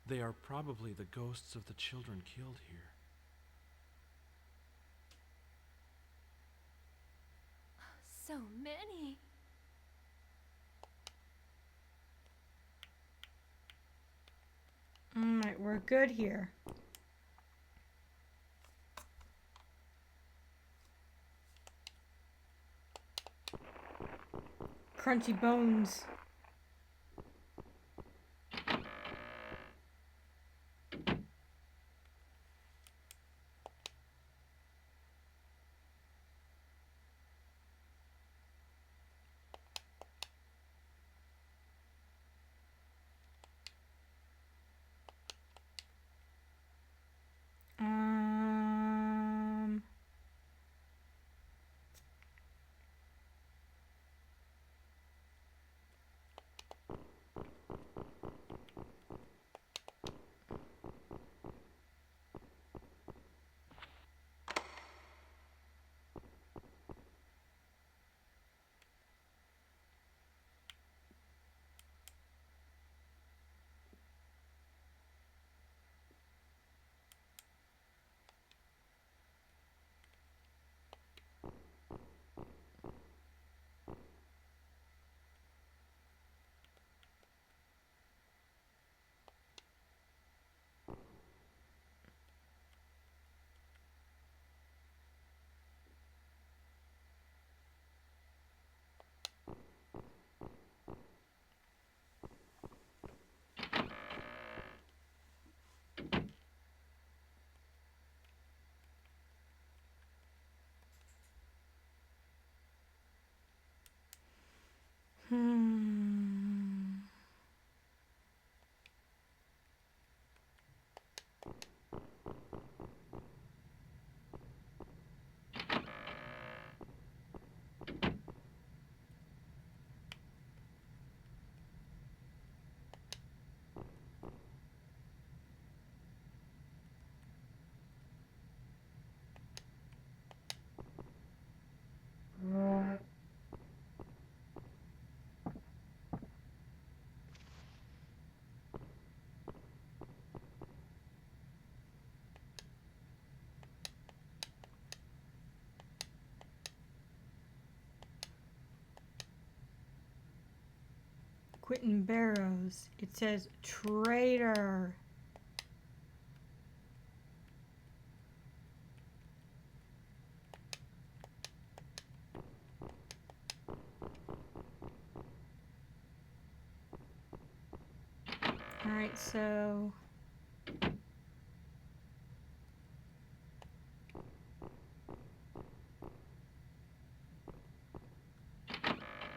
[SPEAKER 7] They are probably the ghosts of the children killed here.
[SPEAKER 2] So many.
[SPEAKER 1] Alright, we're good here. Crunchy bones. Um, Quentin Barrows. It says traitor. Alright, so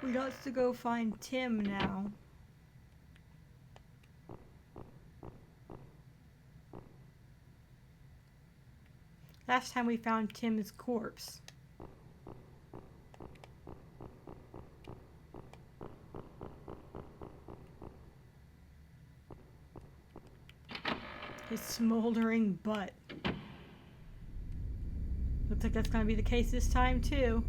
[SPEAKER 1] we got to go find Tim now. Last time we found Tim's corpse. His smoldering butt. Looks like that's gonna be the case this time too.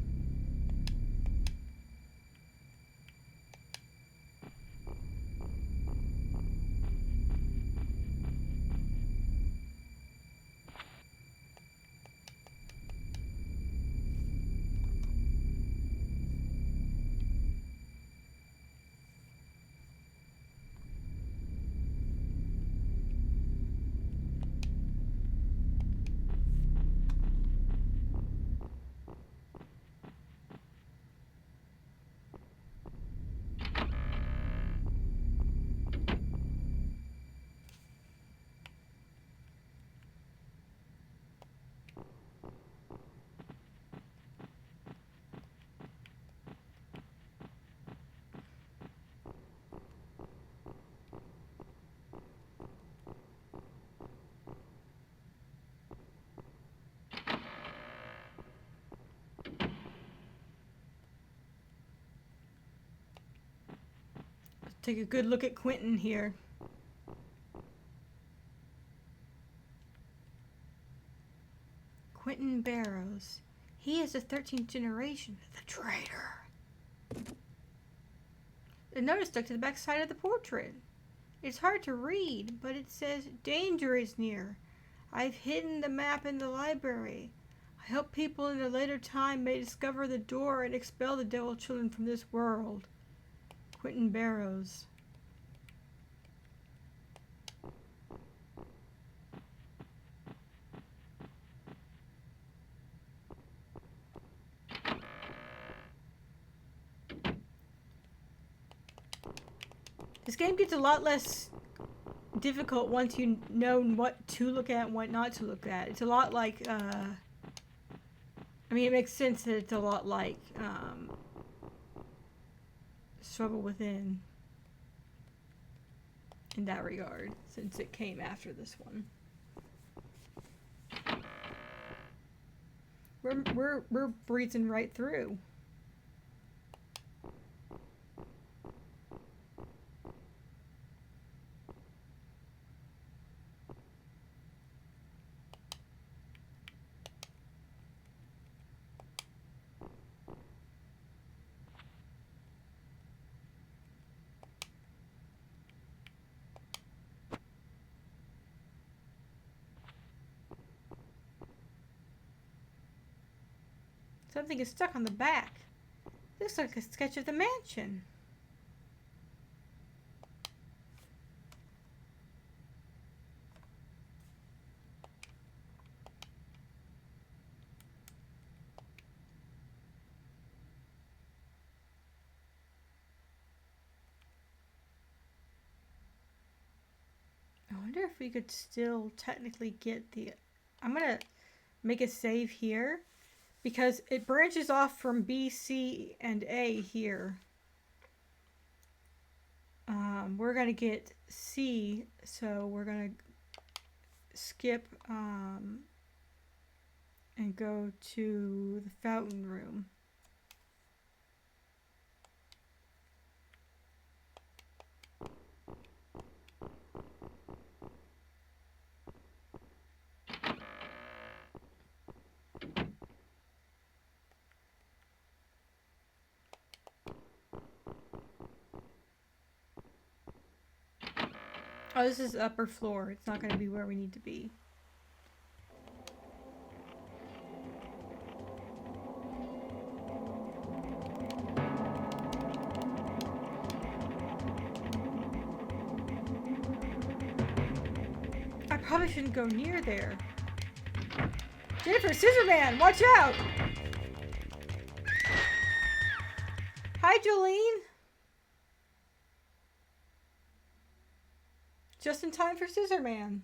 [SPEAKER 1] Take a good look at Quentin here. Quentin Barrows. He is the 13th generation. The traitor. The note is stuck to the back side of the portrait. It's hard to read, but it says, "Danger is near. I've hidden the map in the library. I hope people in a later time may discover the door and expel the devil children from this world." Quentin Barrows. This game gets a lot less difficult once you know what to look at and what not to look at. It's a lot like, I mean, it makes sense that it's a lot like, Struggle Within in that regard, since it came after this one. We're breezing right through. Something is stuck on the back. Looks like a sketch of the mansion. I wonder if we could still technically get the... I'm gonna make a save here, because it branches off from B, C, and A here. We're going to get C, so we're going to skip and go to the fountain room. Oh, this is the upper floor. It's not going to be where we need to be. probably shouldn't go near there. Jennifer, Scissorman, watch out! Hi, Jolene. Just in time for Scissorman.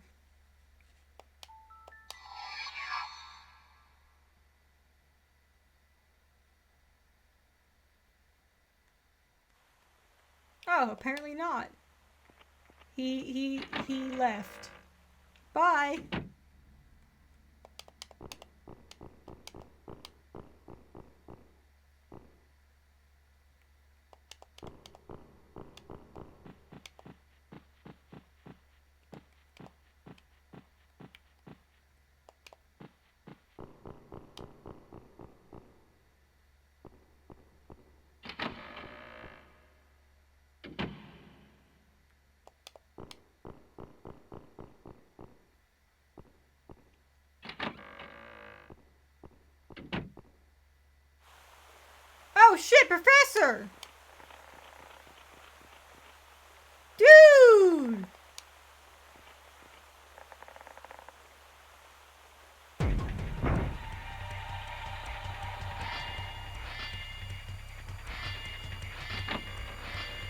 [SPEAKER 1] Oh, apparently not. He left. Bye. Oh shit, Professor! Dude!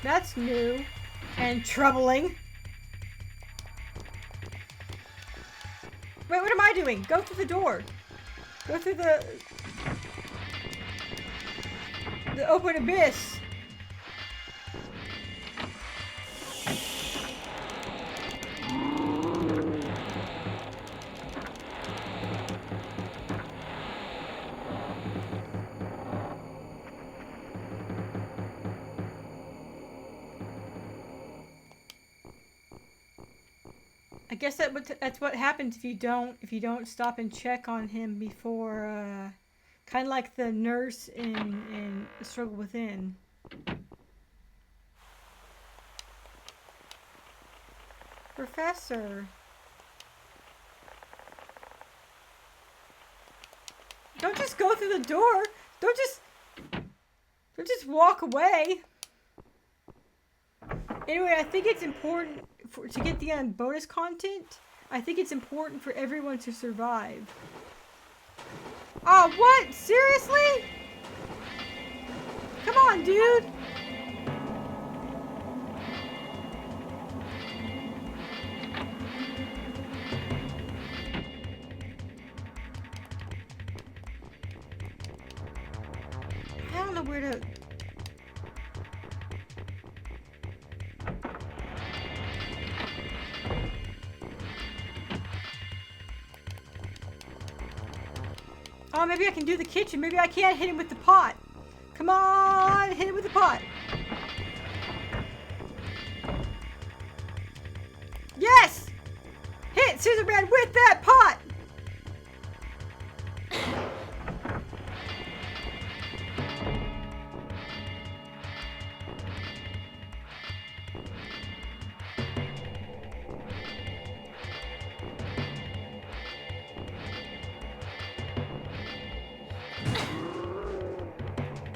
[SPEAKER 1] That's new and troubling. Wait, what am I doing? Go through the door. Go through the open abyss. I guess that's what happens if you don't stop and check on him before. Kind of like the nurse in The Struggle Within. Professor. Don't just go through the door. Don't just walk away. Anyway, I think it's important to get the bonus content. I think it's important for everyone to survive. Oh, what? Seriously? Come on, dude. I don't know where to... Oh, maybe I can do the kitchen. Maybe I can't hit him with the pot. Come on, hit him with the pot. Yes! Hit Scissorman with that pot!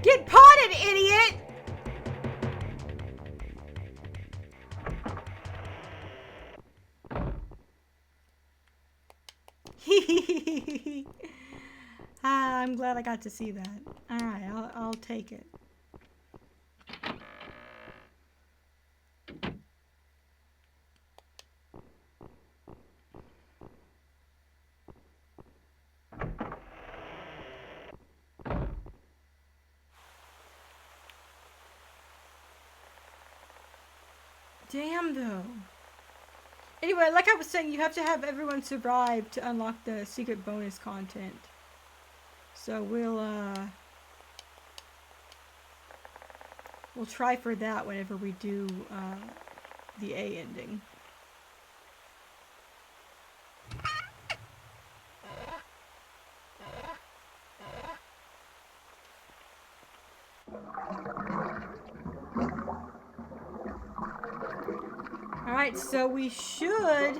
[SPEAKER 1] Get potted, idiot! I'm glad I got to see that. Alright, I'll take it. Damn, though. Anyway, like I was saying, you have to have everyone survive to unlock the secret bonus content. So we'll try for that whenever we do the A ending. Alright, so we should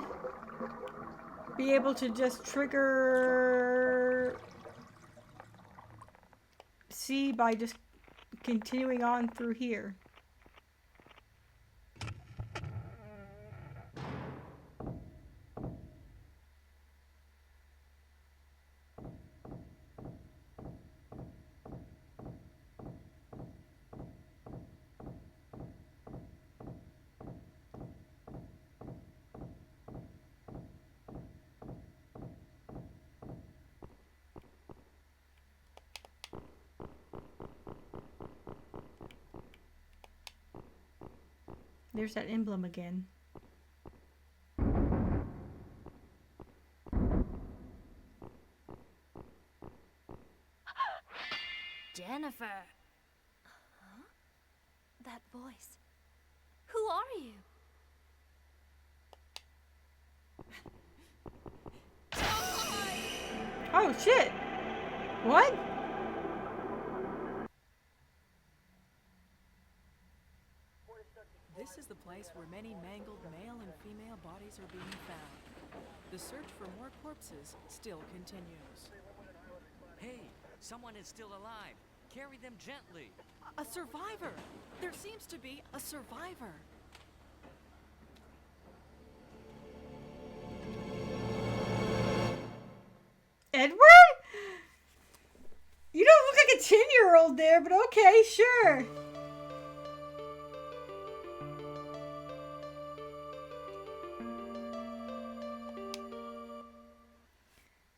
[SPEAKER 1] be able to just trigger C by just continuing on through here. There's that emblem again.
[SPEAKER 2] Jennifer! Huh? That voice. Who are you?
[SPEAKER 1] Oh shit! What?
[SPEAKER 8] This is the place where many mangled male and female bodies are being found. The search for more corpses still continues.
[SPEAKER 6] Hey, someone is still alive. Carry them gently.
[SPEAKER 8] A survivor! There seems to be a survivor.
[SPEAKER 1] Edward? You don't look like a 10-year-old there, but okay, sure.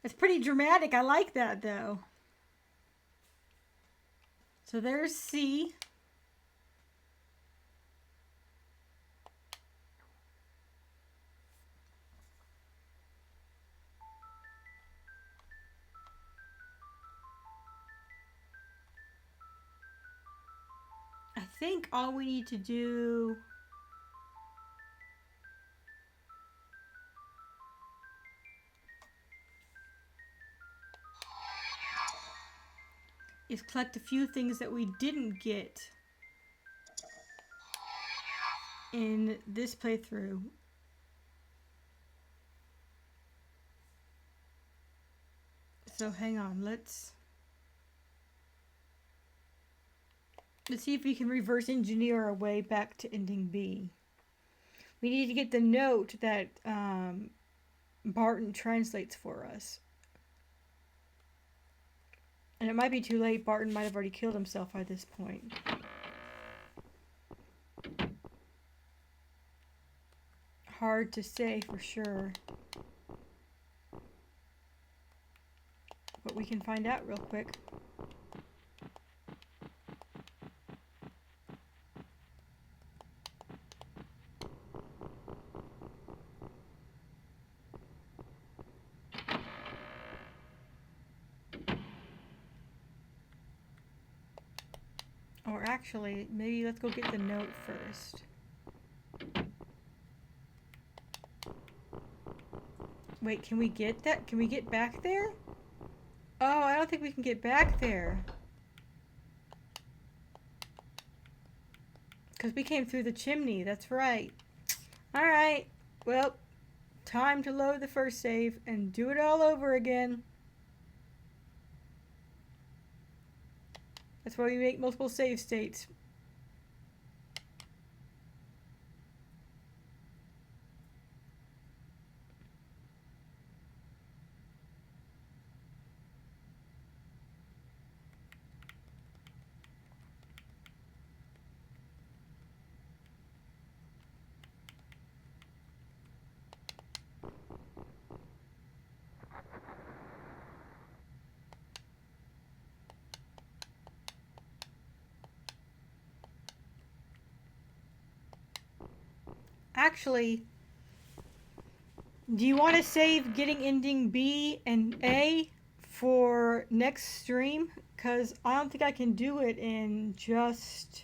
[SPEAKER 1] It's pretty dramatic. I like that, though. So there's C. I think all we need to do is collect a few things that we didn't get in this playthrough. So hang on, let's see if we can reverse engineer our way back to ending B. We need to get the note that Barton translates for us. And it might be too late. Barton might have already killed himself by this point. Hard to say for sure. But we can find out real quick. Or actually, maybe let's go get the note first. Wait, can we get that? Can we get back there? Oh, I don't think we can get back there. Because we came through the chimney, that's right. Alright, well, time to load the first save and do it all over again. That's why we make multiple save states. Actually, do you want to save getting ending B and A for next stream? Because I don't think I can do it in just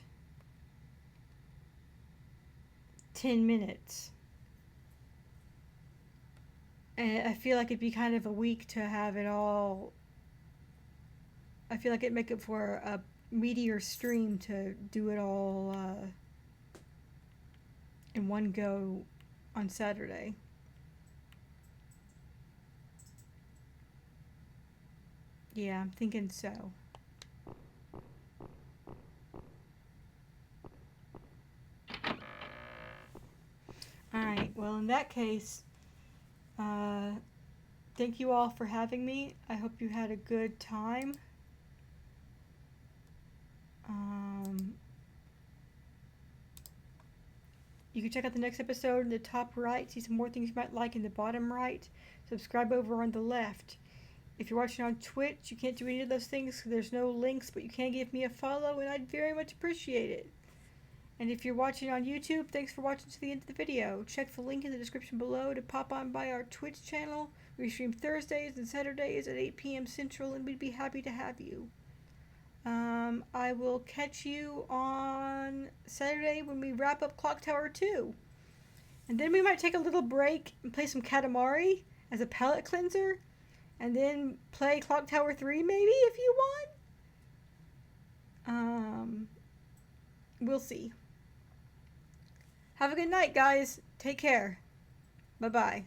[SPEAKER 1] 10 minutes. And I feel like it'd be kind of a week to have it all. I feel like it'd make it for a meatier stream to do it all in one go on Saturday. Yeah, I'm thinking so. Alright, well in that case, thank you all for having me. I hope you had a good time. You can check out the next episode in the top right, see some more things you might like in the bottom right. Subscribe over on the left. If you're watching on Twitch, you can't do any of those things because there's no links, but you can give me a follow and I'd very much appreciate it. And if you're watching on YouTube, thanks for watching to the end of the video. Check the link in the description below to pop on by our Twitch channel. We stream Thursdays and Saturdays at 8 p.m. Central, and we'd be happy to have you. I will catch you on Saturday when we wrap up Clock Tower 2. And then we might take a little break and play some Katamari as a palate cleanser. And then play Clock Tower 3 maybe if you want. We'll see. Have a good night, guys. Take care. Bye-bye.